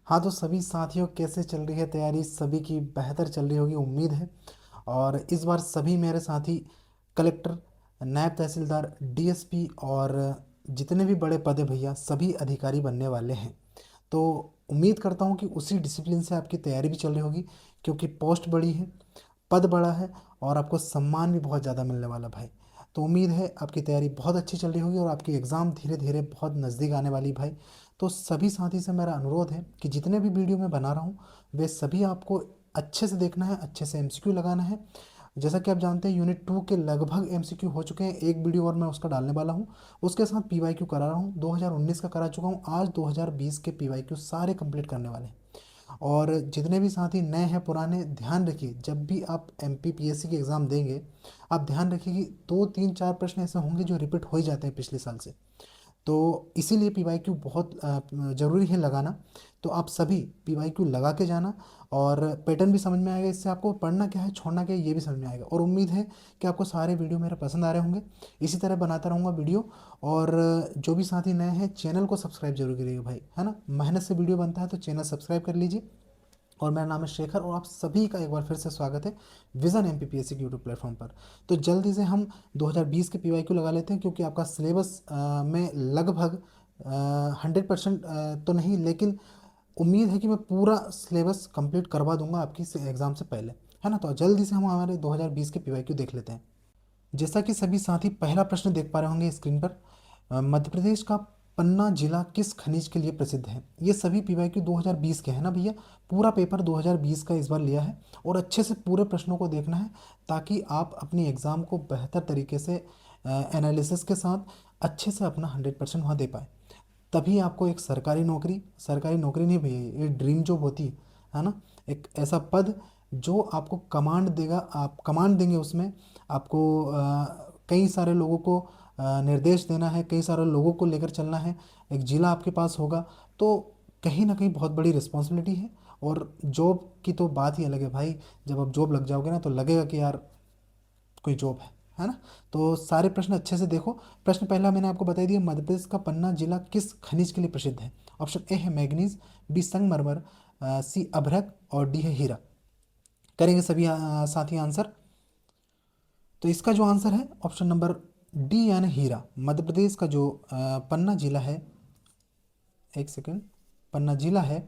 हाँ तो सभी साथियों, कैसे चल रही है तैयारी? सभी की बेहतर चल रही होगी उम्मीद है। और इस बार सभी मेरे साथी कलेक्टर, नायब तहसीलदार, डीएसपी और जितने भी बड़े पद है भैया, सभी अधिकारी बनने वाले हैं। तो उम्मीद करता हूँ कि उसी डिसिप्लिन से आपकी तैयारी भी चल रही होगी, क्योंकि पोस्ट बड़ी है, पद बड़ा है और आपको सम्मान भी बहुत ज़्यादा मिलने वाला भाई। तो उम्मीद है आपकी तैयारी बहुत अच्छी चल रही होगी और आपकी एग्ज़ाम धीरे धीरे बहुत नज़दीक आने वाली भाई। तो सभी साथी से मेरा अनुरोध है कि जितने भी वीडियो मैं बना रहा हूँ वे सभी आपको अच्छे से देखना है, अच्छे से एमसीक्यू लगाना है। जैसा कि आप जानते हैं यूनिट 2 के लगभग एमसीक्यू हो चुके हैं, एक वीडियो और मैं उसका डालने वाला हूँ। उसके साथ पीवाईक्यू करा रहा हूँ, 2019 का करा चुका हूँ, आज 2020 के पीवाईक्यू सारे कंप्लीट करने वाले हैं। और जितने भी साथी नए हैं पुराने, ध्यान रखिए जब भी आप एमपीपीएससी की एग्ज़ाम देंगे, आप ध्यान रखिए कि 2 3 4 प्रश्न ऐसे होंगे जो रिपीट हो ही जाते हैं पिछले साल से। तो इसीलिए पीवाईक्यू बहुत ज़रूरी है लगाना। तो आप सभी पीवाईक्यू लगा के जाना और पैटर्न भी समझ में आएगा, इससे आपको पढ़ना क्या है छोड़ना क्या है ये भी समझ में आएगा। और उम्मीद है कि आपको सारे वीडियो मेरे पसंद आ रहे होंगे। इसी तरह बनाता रहूँगा वीडियो। और जो भी साथी नए हैं, चैनल को सब्सक्राइब जरूर करिएगा भाई, है ना। मेहनत से वीडियो बनता है तो चैनल सब्सक्राइब कर लीजिए। और मेरा नाम है शेखर और आप सभी का एक बार फिर से स्वागत है विज़न एमपीपीएससी के यूट्यूब प्लेटफॉर्म पर। तो जल्दी से हम 2020 के पीवाईक्यू लगा लेते हैं, क्योंकि आपका सिलेबस में लगभग 100% तो नहीं, लेकिन उम्मीद है कि मैं पूरा सिलेबस कंप्लीट करवा दूंगा आपकी एग्ज़ाम से पहले, है ना। तो जल्दी से हम हमारे 2020 के पीवाईक्यू देख लेते हैं। जैसा कि सभी साथी पहला प्रश्न देख पा रहे होंगे स्क्रीन पर, मध्य प्रदेश का पन्ना जिला किस खनिज के लिए प्रसिद्ध है? ये सभी पीवाईक्यू 2020 के हैं ना भैया। पूरा पेपर 2020 का इस बार लिया है और अच्छे से पूरे प्रश्नों को देखना है, ताकि आप अपनी एग्ज़ाम को बेहतर तरीके से एनालिसिस के साथ अच्छे से अपना 100% वहाँ दे पाए। तभी आपको एक सरकारी नौकरी नहीं भैया, ये ड्रीम जॉब होती है ना। एक ऐसा पद जो आपको कमांड देगा, आप कमांड देंगे उसमें। आपको कई सारे लोगों को निर्देश देना है, कई सारे लोगों को लेकर चलना है, एक जिला आपके पास होगा। तो कहीं ना कहीं बहुत बड़ी रिस्पॉन्सिबिलिटी है। और जॉब की तो बात ही अलग है भाई। जब आप जॉब लग जाओगे ना तो लगेगा कि यार कोई जॉब है ना। तो सारे प्रश्न अच्छे से देखो। प्रश्न पहला मैंने आपको बता दिया, मध्य प्रदेश का पन्ना जिला किस खनिज के लिए प्रसिद्ध है? ऑप्शन ए है मैग्नीज, बी संगमरमर, सी अभ्रक और डी है हीरा। करेंगे सभी साथी आंसर। तो इसका जो आंसर है ऑप्शन नंबर डी यानी हीरा। मध्य प्रदेश का जो पन्ना जिला है, एक सेकंड, पन्ना जिला है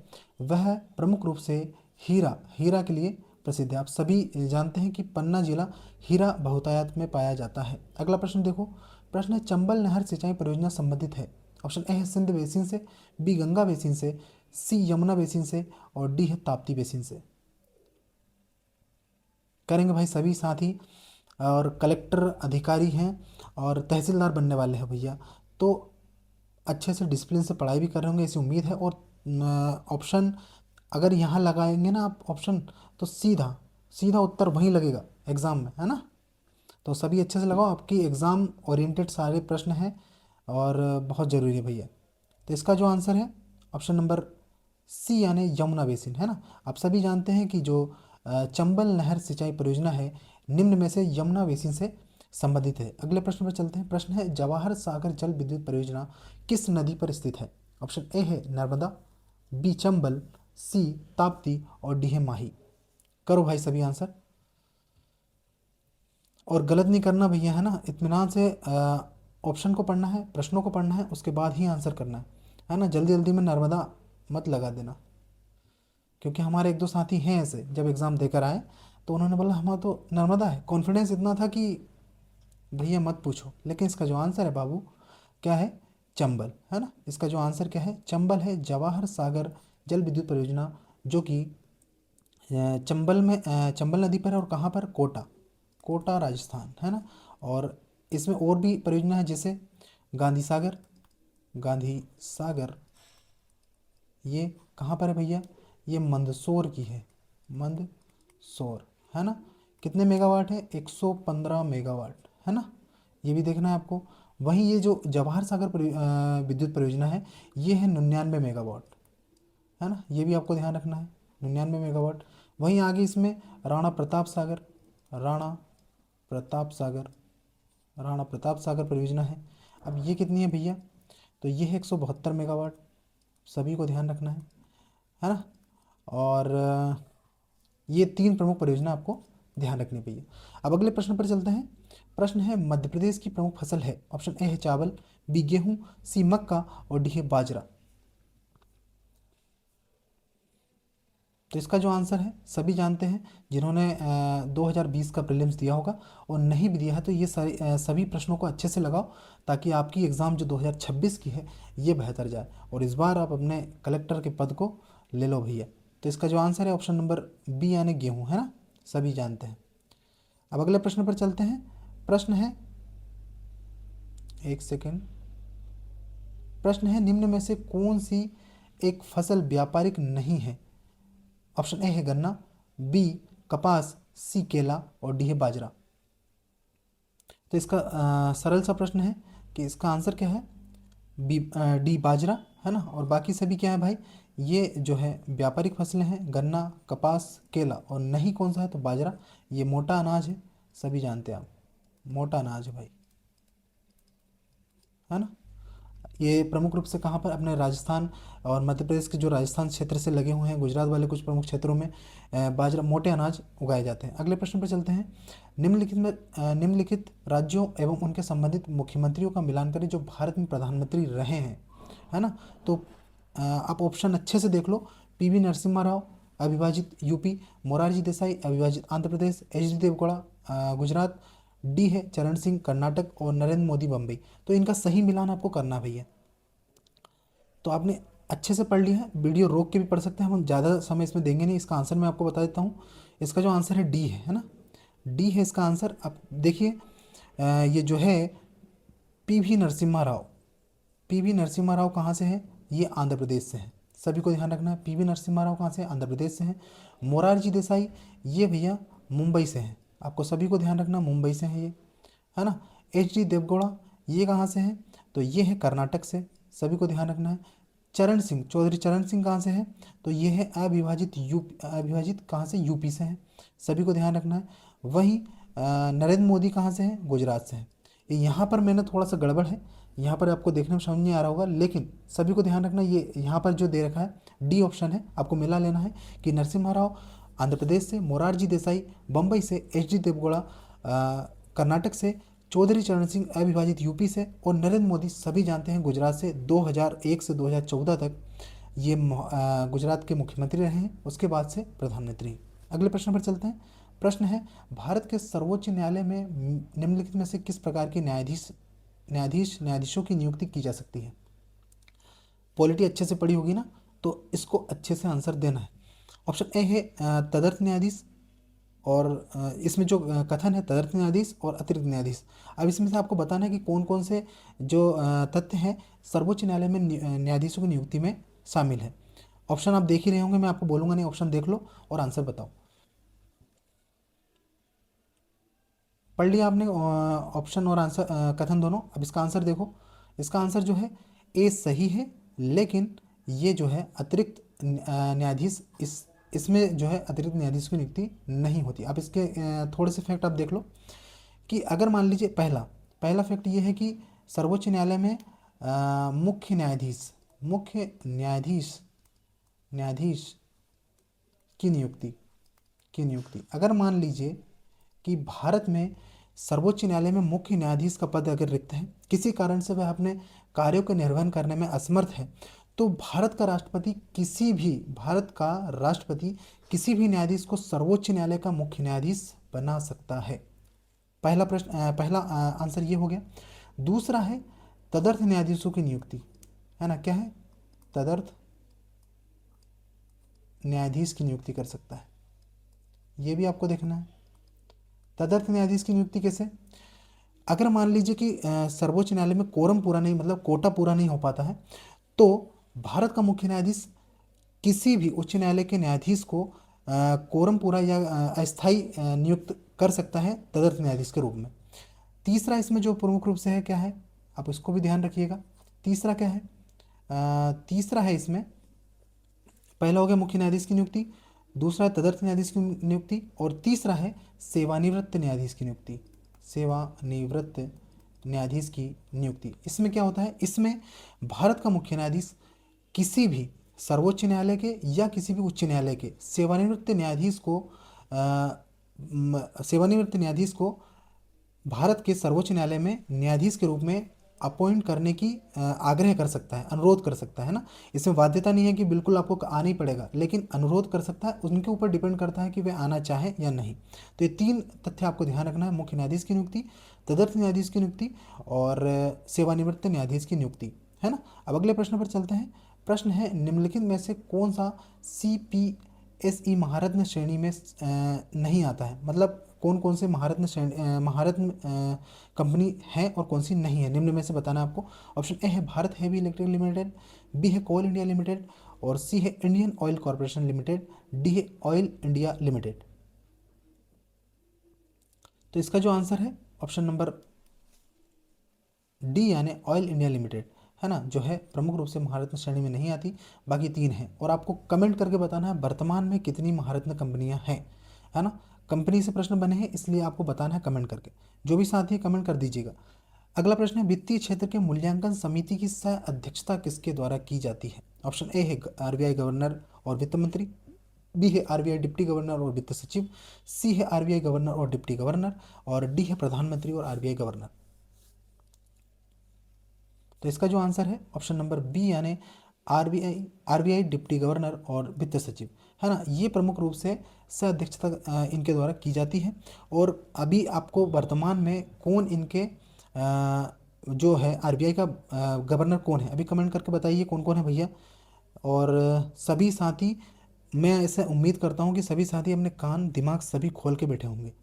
वह प्रमुख रूप से हीरा हीरा के लिए प्रसिद्ध है। आप सभी जानते हैं कि पन्ना जिला हीरा बहुतायत में पाया जाता है। अगला प्रश्न देखो। प्रश्न है, चंबल नहर सिंचाई परियोजना संबंधित है? ऑप्शन ए है सिंध बेसिन से, बी गंगा बेसिन से, सी यमुना बेसिन से और डी है ताप्ती बेसिन से। करेंगे भाई सभी साथी। और कलेक्टर अधिकारी हैं और तहसीलदार बनने वाले हैं भैया। तो अच्छे से डिसिप्लिन से पढ़ाई भी कर रहे होंगे ऐसी उम्मीद है। और ऑप्शन अगर यहाँ लगाएंगे ना आप ऑप्शन, तो सीधा सीधा उत्तर वहीं लगेगा एग्ज़ाम में, है ना। तो सभी अच्छे से लगाओ, आपकी एग्ज़ाम ओरिएंटेड सारे प्रश्न हैं और बहुत ज़रूरी है भैया। तो इसका जो आंसर है ऑप्शन नंबर सी यानी यमुना बेसिन, है ना। आप सभी जानते हैं कि जो चंबल नहर सिंचाई परियोजना है निम्न में से यमुना बेसिन से संबंधित है। अगले प्रश्न पर चलते हैं। प्रश्न है, जवाहर सागर जल विद्युत परियोजना किस नदी पर स्थित है? ऑप्शन ए है नर्मदा, बी चंबल, सी ताप्ती और डी है माही। करो भाई सभी आंसर। और गलत नहीं करना भैया, है ना। इत्मीनान से ऑप्शन को पढ़ना है, प्रश्नों को पढ़ना है, उसके बाद ही आंसर करना है ना। जल्दी जल्दी में नर्मदा मत लगा देना, क्योंकि हमारे एक दो साथी हैं ऐसे, जब एग्ज़ाम देकर आए तो उन्होंने बोला हमारा तो नर्मदा है, कॉन्फिडेंस इतना था कि भैया मत पूछो। लेकिन इसका जो आंसर है बाबू क्या है? चंबल, है ना। इसका जो आंसर क्या है? चंबल है। जवाहर सागर जल विद्युत परियोजना जो कि चंबल में चंबल नदी पर है। और कहाँ पर? कोटा, कोटा राजस्थान, है ना। और इसमें और भी परियोजना है, जैसे गांधी सागर, गांधी सागर ये कहाँ पर है भैया? ये मंदसौर की है, मंदसौर, है ना। कितने मेगावाट है? 115 मेगावाट, है ना। ये भी देखना है आपको। वहीं ये जो जवाहर सागर विद्युत परियोजना है ये है 99 मेगावाट, है ना। ये भी आपको ध्यान रखना है, 99 मेगावाट। वहीं आगे इसमें राणा प्रताप सागर, राणा प्रताप सागर, राणा प्रताप सागर परियोजना है। अब ये कितनी है भैया? तो ये है 172 मेगावाट। सभी को ध्यान रखना है है ना। और ये 3 प्रमुख परियोजना आपको ध्यान रखनी चाहिए। अब अगले प्रश्न पर चलते हैं। प्रश्न है मध्य प्रदेश की प्रमुख फसल है। ऑप्शन ए है चावल, बी गेहूं, सी मक्का और डी है बाजरा। तो इसका जो आंसर है सभी जानते हैं, जिन्होंने 2020 का प्रीलिम्स दिया होगा, और नहीं भी दिया है तो ये सभी प्रश्नों को अच्छे से लगाओ, ताकि आपकी एग्ज़ाम जो 2026 की है ये बेहतर जाए, और इस बार आप अपने कलेक्टर के पद को ले लो भैया। तो इसका जो आंसर है ऑप्शन नंबर बी यानी गेहूँ, है ना, सभी जानते हैं। अब अगले प्रश्न पर चलते हैं। प्रश्न है, एक सेकेंड, प्रश्न है निम्न में से कौन सी एक फसल व्यापारिक नहीं है। ऑप्शन ए है गन्ना, बी कपास, सी केला और डी है बाजरा। तो इसका सरल सा प्रश्न है कि इसका आंसर क्या है, बी डी बाजरा, है ना। और बाकी सभी क्या है भाई, ये जो है व्यापारिक फसलें हैं, गन्ना, कपास, केला, और नहीं कौन सा है तो बाजरा। ये मोटा अनाज है, सभी जानते हैं आप, मोटा अनाज है भाई, है ना। ये प्रमुख रूप से कहाँ पर, अपने राजस्थान और मध्य प्रदेश के जो राजस्थान क्षेत्र से लगे हुए हैं, गुजरात वाले कुछ प्रमुख क्षेत्रों में बाजरा, मोटे अनाज उगाए जाते हैं। अगले प्रश्न पर चलते हैं। निम्नलिखित राज्यों एवं उनके संबंधित मुख्यमंत्रियों का मिलान करें जो भारत में प्रधानमंत्री रहे हैं, है ना। तो आप ऑप्शन अच्छे से देख लो। पीवी नरसिम्हा राव, अविभाजित यूपी, मोरारजी देसाई, अविभाजित Andhra Pradesh, H D Deve Gowda, Gujarat, D है चरण सिंह, कर्नाटक, और नरेंद्र मोदी, बम्बई। तो इनका सही मिलान आपको करना है भैया। तो आपने अच्छे से पढ़ लिया है, वीडियो रोक के भी पढ़ सकते हैं, हम ज़्यादा समय इसमें देंगे नहीं। इसका आंसर मैं आपको बता देता हूँ। इसका जो आंसर है डी है ना, डी है इसका आंसर। आप देखिए, ये जो है पीवी नरसिम्हा राव, पीवी नरसिम्हा राव कहाँ से है, ये आंध्र प्रदेश से है, सभी को ध्यान रखना है। पीवी नरसिम्हा राव कहाँ से है, आंध्र प्रदेश से हैं। मोरारजी देसाई, ये भैया मुंबई से हैं, आपको सभी को ध्यान रखना, मुंबई से हैं ये, है ना। एच डी देवगौड़ा, ये कहाँ से हैं, तो ये है कर्नाटक से, सभी को ध्यान रखना है। चरण सिंह, चौधरी चरण सिंह कहाँ से हैं, तो ये है अविभाजित यूपी, अविभाजित कहाँ से, यूपी से हैं, सभी को ध्यान रखना है। वहीं नरेंद्र मोदी कहाँ से हैं, गुजरात से हैं। यहाँ पर मैंने थोड़ा सा गड़बड़ है, यहाँ पर आपको देखने में समझ नहीं आ रहा होगा, लेकिन सभी को ध्यान रखना, ये यहाँ पर जो दे रखा है डी ऑप्शन है, आपको मिला लेना है कि नरसिम्हा राव आंध्र प्रदेश से, मोरारजी देसाई बम्बई से, एच डी देवगौड़ा कर्नाटक से, चौधरी चरण सिंह अविभाजित यूपी से, और नरेंद्र मोदी सभी जानते हैं गुजरात से। 2001 से 2014 तक ये गुजरात के मुख्यमंत्री रहे हैं, उसके बाद से प्रधानमंत्री। अगले प्रश्न पर चलते हैं। प्रश्न है भारत के सर्वोच्च न्यायालय में निम्नलिखित में से किस प्रकार के न्यायाधीशों की नियुक्ति की जा सकती है। पॉलिटी अच्छे से पढ़ी होगी ना, तो इसको अच्छे से आंसर देना है। ऑप्शन ए है तदर्थ न्यायाधीश, और इसमें जो कथन है तदर्थ न्यायाधीश और अतिरिक्त न्यायाधीश। अब इसमें से आपको बताना है कि कौन कौन से जो तथ्य हैं सर्वोच्च न्यायालय में न्यायाधीशों की नियुक्ति में शामिल है। ऑप्शन आप देख ही रहे होंगे, मैं आपको बोलूंगा नहीं, ऑप्शन देख लो और आंसर बताओ। पढ़ लिया आपने ऑप्शन और आंसर, कथन दोनों। अब इसका आंसर देखो, इसका आंसर जो है ए सही है, लेकिन ये जो है अतिरिक्त न्यायाधीश, इसमें जो है अतिरिक्त न्यायाधीश की नियुक्ति नहीं होती। अब इसके थोड़े से फैक्ट आप देख लो कि अगर मान लीजिए, पहला पहला फैक्ट ये है कि सर्वोच्च न्यायालय में मुख्य न्यायाधीश की नियुक्ति अगर मान लीजिए कि भारत में सर्वोच्च न्यायालय में मुख्य न्यायाधीश का पद अगर रिक्त है, किसी कारण से वह अपने कार्यों के निर्वहन करने में असमर्थ है, तो भारत का राष्ट्रपति किसी भी न्यायाधीश को सर्वोच्च न्यायालय का मुख्य न्यायाधीश बना सकता है। पहला प्रश्न, पहला आंसर ये हो गया। दूसरा है तदर्थ न्यायाधीशों की नियुक्ति, है ना, क्या है, तदर्थ न्यायाधीश की नियुक्ति कर सकता है, ये भी आपको देखना है। तदर्थ न्यायाधीश की नियुक्ति कैसे, अगर मान लीजिए कि सर्वोच्च न्यायालय में कोरम पूरा नहीं, मतलब कोटा पूरा नहीं हो पाता है, तो भारत का मुख्य न्यायाधीश किसी भी उच्च न्यायालय के न्यायाधीश को कोरम पूरा या अस्थायी नियुक्त कर सकता है तदर्थ न्यायाधीश के रूप में। तीसरा इसमें जो प्रमुख रूप से है क्या है, आप इसको भी ध्यान रखिएगा। तीसरा क्या है, तीसरा है इसमें, पहला हो गया मुख्य न्यायाधीश की नियुक्ति, दूसरा है तदर्थ न्यायाधीश की नियुक्ति, और तीसरा है सेवानिवृत्त न्यायाधीश की नियुक्ति। सेवानिवृत्त न्यायाधीश की नियुक्ति, इसमें क्या होता है, इसमें भारत का मुख्य न्यायाधीश किसी भी सर्वोच्च न्यायालय के या किसी भी उच्च न्यायालय के सेवानिवृत्त न्यायाधीश को भारत के सर्वोच्च न्यायालय में न्यायाधीश के रूप में अपॉइंट करने की आग्रह कर सकता है, अनुरोध कर सकता है ना। इसमें बाध्यता नहीं है कि बिल्कुल आपको आना ही पड़ेगा, लेकिन अनुरोध कर सकता है, उनके ऊपर डिपेंड करता है कि वे आना चाहें या नहीं। तो ये तीन तथ्य आपको ध्यान रखना है: मुख्य न्यायाधीश की नियुक्ति, तदर्थ न्यायाधीश की नियुक्ति और सेवानिवृत्त न्यायाधीश की नियुक्ति, है ना। अब अगले प्रश्न पर चलते हैं। प्रश्न है, निम्नलिखित में से कौन सा CPSE महारत्न श्रेणी में नहीं आता है? मतलब कौन कौन से महारत्न कंपनी है और कौन सी नहीं है, निम्न में से बताना है आपको। ऑप्शन ए है Bharat Heavy Electric Limited, B है कोल इंडिया लिमिटेड और सी है Indian Oil Corporation Limited, D है ऑयल इंडिया लिमिटेड। तो इसका जो आंसर है ऑप्शन नंबर डी यानी ऑयल इंडिया लिमिटेड, है ना, जो है प्रमुख रूप से महारत्न श्रेणी में नहीं आती, बाकी तीन हैं। और आपको कमेंट करके बताना है वर्तमान में कितनी महारत्न कंपनियां हैं, है ना। कंपनी से प्रश्न बने हैं इसलिए आपको बताना है कमेंट करके। जो भी साथी है कमेंट कर दीजिएगा। अगला प्रश्न है, वित्तीय क्षेत्र के मूल्यांकन समिति की सह अध्यक्षता किसके द्वारा की जाती है? ऑप्शन ए है RBI गवर्नर और वित्त मंत्री, बी है RBI डिप्टी गवर्नर और वित्त सचिव, सी है RBI गवर्नर और डिप्टी गवर्नर और डी है प्रधानमंत्री और RBI गवर्नर। तो इसका जो आंसर है ऑप्शन नंबर बी यानी आरबीआई डिप्टी गवर्नर और वित्त सचिव, है ना। ये प्रमुख रूप से सह अध्यक्षता इनके द्वारा की जाती है। और अभी आपको वर्तमान में कौन इनके जो है RBI का गवर्नर कौन है, अभी कमेंट करके बताइए कौन कौन है भैया। और सभी साथी, मैं ऐसे उम्मीद करता हूँ कि सभी साथी अपने कान दिमाग सभी खोल के बैठे होंगे,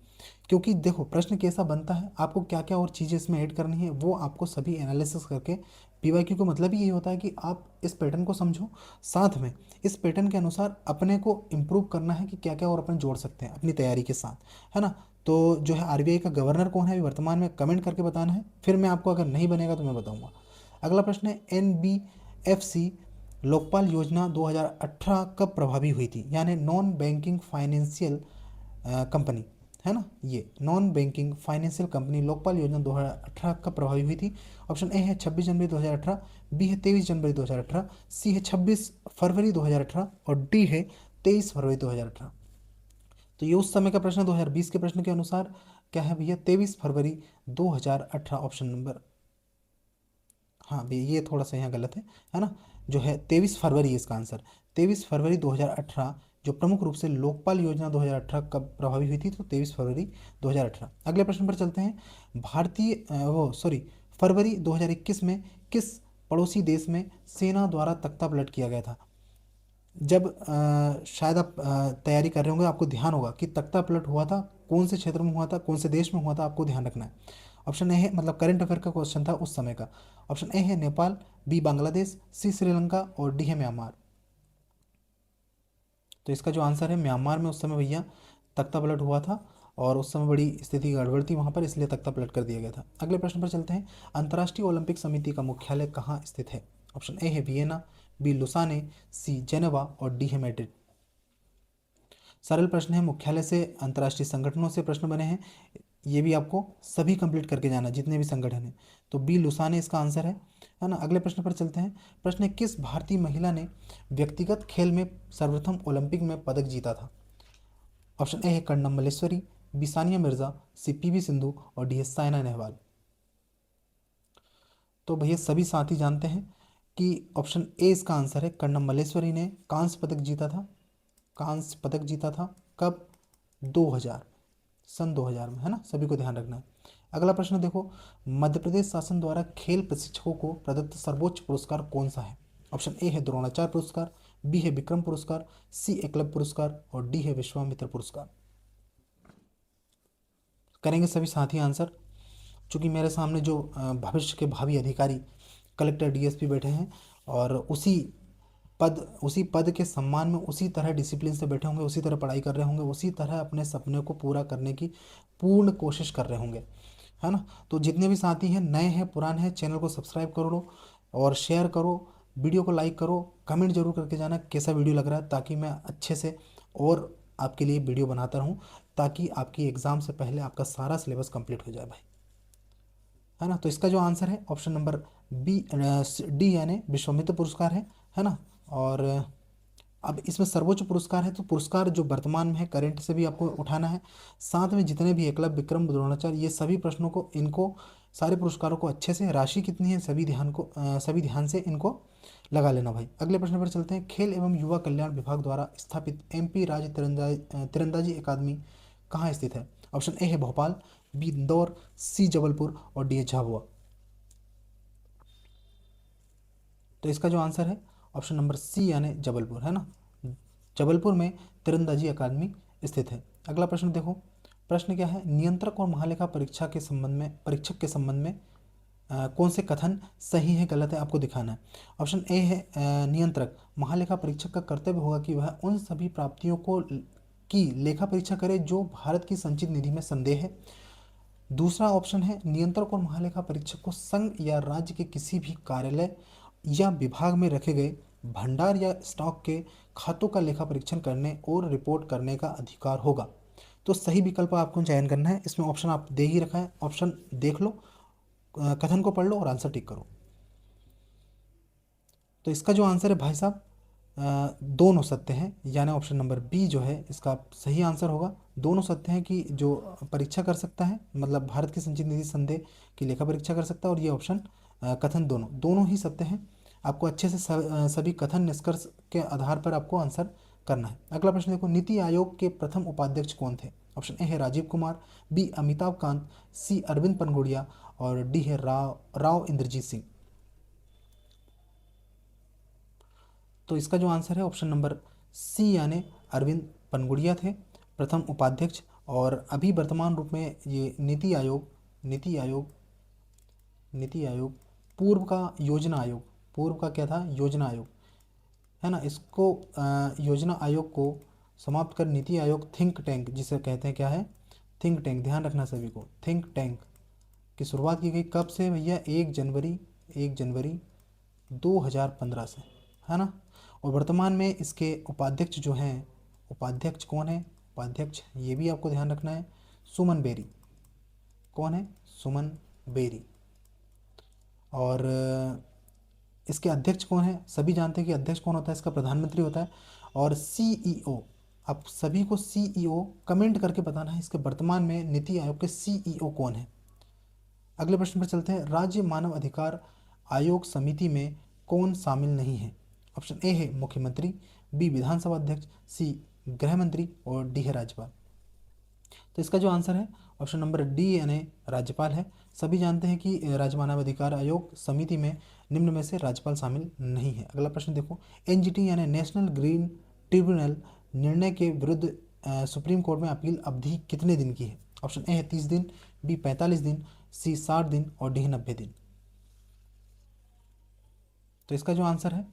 क्योंकि देखो प्रश्न कैसा बनता है, आपको क्या क्या और चीज़ें इसमें ऐड करनी है वो आपको सभी एनालिसिस करके, PYQ का मतलब ही यही होता है कि आप इस पैटर्न को समझो, साथ में इस पैटर्न के अनुसार अपने को इम्प्रूव करना है कि क्या क्या और अपन जोड़ सकते हैं अपनी तैयारी के साथ, है ना। तो जो है RBI का गवर्नर कौन है अभी वर्तमान में, कमेंट करके बताना है, फिर मैं आपको अगर नहीं बनेगा तो मैं बताऊँगा। अगला प्रश्न है, NBFC लोकपाल योजना 2018 कब प्रभावी हुई थी? यानी नॉन बैंकिंग फाइनेंशियल कंपनी, है ना, ये non banking financial company Lokpal योजना 2018 कब प्रभावी हुई थी? ऑप्शन ए है 26 जनवरी 2018, बी है 23 जनवरी 2018, सी है 26 फरवरी 2018 और डी है 23 फरवरी 2018। तो ये उस समय का प्रश्न 2020 के प्रश्न के अनुसार क्या है भैया, 23 फरवरी 2018 ऑप्शन नंबर, हाँ भैया ये थोड़ा सा यहाँ गलत है ना, जो है 23 फरवरी इसका आंसर। 23 फरवरी 2018 जो प्रमुख रूप से लोकपाल योजना 2018 कब प्रभावी हुई थी? तो 23 फरवरी 2018। अगले प्रश्न पर चलते हैं। फरवरी 2021 में किस पड़ोसी देश में सेना द्वारा तख्ता पलट किया गया था? जब शायद आप तैयारी कर रहे होंगे, आपको ध्यान होगा कि तख्ता पलट हुआ था, कौन से क्षेत्र में हुआ था, कौन से देश में हुआ था, आपको ध्यान रखना है। ऑप्शन ए है, मतलब करंट अफेयर का क्वेश्चन था उस समय का। ऑप्शन ए है नेपाल, बी बांग्लादेश, सी श्रीलंका और डी है म्यांमार। तो इसका जो आंसर है म्यांमार में उस समय भैया तख्ता पलट हुआ था और उस समय बड़ी स्थिति गड़बड़ थी वहाँ पर, इसलिए तख्ता पलट कर दिया गया था। अगले प्रश्न पर चलते हैं। अंतर्राष्ट्रीय ओलंपिक समिति का मुख्यालय कहाँ स्थित है? ऑप्शन ए है Vienna, B Lausanne, C Geneva और डी है मैड्रिड। सरल प्रश्न है, मुख्यालय से अंतर्राष्ट्रीय संगठनों से प्रश्न बने हैं, ये भी आपको सभी कंप्लीट करके जाना जितने भी संगठन हैं। तो बी लुसाने इसका आंसर है ना। अगले प्रश्न पर चलते हैं। प्रश्न है, किस भारतीय महिला ने व्यक्तिगत खेल में सर्वप्रथम ओलंपिक में पदक जीता था? ऑप्शन ए है कर्णम मल्लेश्वरी, बी सानिया मिर्जा, सी PV सिंधु और डी है साइना नेहवाल। तो भैया सभी साथी जानते हैं कि ऑप्शन ए इसका आंसर है, कर्णम मल्लेश्वरी ने कांस्य पदक जीता था। कांस्य पदक जीता था कब? 2000, सन 2000 में, है ना, सभी को ध्यान रखना है। अगला प्रश्न देखो, मध्य प्रदेश शासन द्वारा खेल प्रशिक्षकों को प्रदत्त सर्वोच्च पुरस्कार कौन सा है? ऑप्शन ए है द्रोणाचार्य पुरस्कार, बी है विक्रम पुरस्कार, सी एकलव्य पुरस्कार और डी है विश्वामित्र पुरस्कार। करेंगे सभी साथी आंसर, चूँकि मेरे सामने जो भविष्य के भावी अधिकारी कलेक्टर DSP बैठे हैं और उसी पद के सम्मान में उसी तरह डिसिप्लिन से बैठे होंगे, उसी तरह पढ़ाई कर रहे होंगे, उसी तरह अपने सपने को पूरा करने की पूर्ण कोशिश कर रहे होंगे, है ना। तो जितने भी साथी हैं, नए हैं पुराने हैं, चैनल को सब्सक्राइब कर लो और शेयर करो, वीडियो को लाइक करो, कमेंट जरूर करके जाना कैसा वीडियो लग रहा है, ताकि मैं अच्छे से और आपके लिए वीडियो बनाता रहूँ, ताकि आपकी एग्ज़ाम से पहले आपका सारा सिलेबस कंप्लीट हो जाए भाई, है ना। तो इसका जो आंसर है ऑप्शन नंबर डी यानी विश्वामित्र पुरस्कार है ना। और अब इसमें सर्वोच्च पुरस्कार है, तो पुरस्कार जो वर्तमान में है करंट से भी आपको उठाना है। साथ में जितने भी एकलव्य, विक्रम, द्रोणाचार्य, ये सभी प्रश्नों को, इनको सारे पुरस्कारों को अच्छे से, राशि कितनी है सभी ध्यान से इनको लगा लेना भाई। अगले प्रश्न पर चलते हैं। खेल एवं युवा कल्याण विभाग द्वारा स्थापित एमपी राज्य तीरंदाजी अकादमी कहाँ स्थित है? ऑप्शन ए है भोपाल, बी इंदौर, सी जबलपुर और डी है झाबुआ। तो इसका जो आंसर है ऑप्शन नंबर सी यानी जबलपुर, है ना। जबलपुर में तीरंदाजी अकादमी स्थित है। अगला प्रश्न देखो, प्रश्न क्या है? नियंत्रक और महालेखा परीक्षक के संबंध में कौन से कथन सही है गलत है आपको दिखाना है। ऑप्शन ए है नियंत्रक, महालेखा परीक्षक का कर्तव्य होगा कि वह उन सभी प्राप्तियों को की लेखा परीक्षा करे जो भारत की संचित निधि में संदेह है। दूसरा ऑप्शन है नियंत्रक और महालेखा परीक्षक को संघ या राज्य के किसी भी कार्यालय या विभाग में रखे गए भंडार या स्टॉक के खातों का लेखा परीक्षण करने और रिपोर्ट करने का अधिकार होगा। तो सही विकल्प आपको चयन करना है। इसमें ऑप्शन आप दे ही रखा है, ऑप्शन देख लो, कथन को पढ़ लो और आंसर टिक करो। तो इसका जो आंसर है भाई साहब, दोनों सत्य हैं, यानी ऑप्शन नंबर बी जो है इसका सही आंसर होगा। दोनों सत्य हैं कि जो परीक्षा कर सकता है, मतलब भारत की संचित निधि संदेह की लेखा परीक्षा कर सकता है, और ये ऑप्शन कथन दोनों दोनों ही सत्य हैं। आपको अच्छे से सभी कथन निष्कर्ष के आधार पर आपको आंसर करना है। अगला प्रश्न देखो, नीति आयोग के प्रथम उपाध्यक्ष कौन थे? ऑप्शन ए है राजीव कुमार, बी अमिताभ कांत, सी अरविंद पनगुड़िया और डी है राव राव इंद्रजीत सिंह। तो इसका जो आंसर है ऑप्शन नंबर सी यानी अरविंद पनगुड़िया थे प्रथम उपाध्यक्ष। और अभी वर्तमान रूप में ये नीति आयोग पूर्व का योजना आयोग, पूर्व का क्या था? योजना आयोग, है ना। इसको योजना आयोग को समाप्त कर नीति आयोग थिंक टैंक, जिसे कहते हैं क्या है? Think tank. ध्यान रखना सभी को, थिंक टैंक की शुरुआत की गई कब से भैया? 1 जनवरी 2015 से, है ना। और वर्तमान में इसके उपाध्यक्ष जो हैं, उपाध्यक्ष कौन है? उपाध्यक्ष ये भी आपको ध्यान रखना है, सुमन बेरी। कौन है? सुमन बेरी। और इसके अध्यक्ष कौन है? सभी जानते हैं कि अध्यक्ष कौन होता है, इसका प्रधानमंत्री होता है। और सीईओ, आप सभी को सीईओ कमेंट करके बताना है इसके वर्तमान में नीति आयोग के सीईओ कौन है। अगले प्रश्न पर चलते हैं। राज्य मानव अधिकार आयोग समिति में कौन शामिल नहीं है? ऑप्शन ए है मुख्यमंत्री, बी विधानसभा अध्यक्ष, सी गृह मंत्री और डी है राज्यपाल। तो इसका जो आंसर है ऑप्शन नंबर डी यानी राज्यपाल है। सभी जानते हैं कि राज्य मानव अधिकार आयोग समिति में निम्न में से राज्यपाल शामिल नहीं है। अगला प्रश्न देखो, एनजीटी यानी नेशनल ग्रीन ट्रिब्यूनल निर्णय के विरुद्ध सुप्रीम कोर्ट में अपील अवधि कितने दिन की है? ऑप्शन ए है 30 दिन, बी 45 दिन, सी 60 दिन और डी 90 दिन। तो इसका जो आंसर है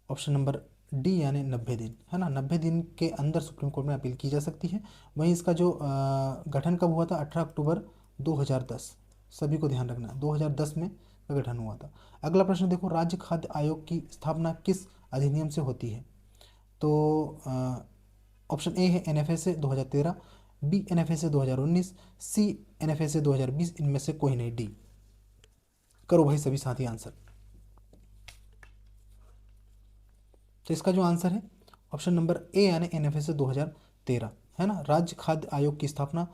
ऑप्शन नंबर डी यानी 90 दिन, है ना। 90 दिन के अंदर सुप्रीम कोर्ट में अपील की जा सकती है। वहीं इसका जो गठन कब हुआ था? 18 अक्टूबर 2010। सभी को ध्यान रखना है, 2010 में का गठन हुआ था। अगला प्रश्न देखो, राज्य खाद्य आयोग की स्थापना किस अधिनियम से होती है? तो ऑप्शन ए है एनएफए से 2013, बी एनएफए से 2019, सी एनएफए से 2020, इनमें से कोई नहीं, डी। करो भाई सभी साथी आंसर। तो इसका जो आंसर है ऑप्शन नंबर ए यानी एनएफए से 2013, है ना। राज्य खाद्य आयोग की स्थापना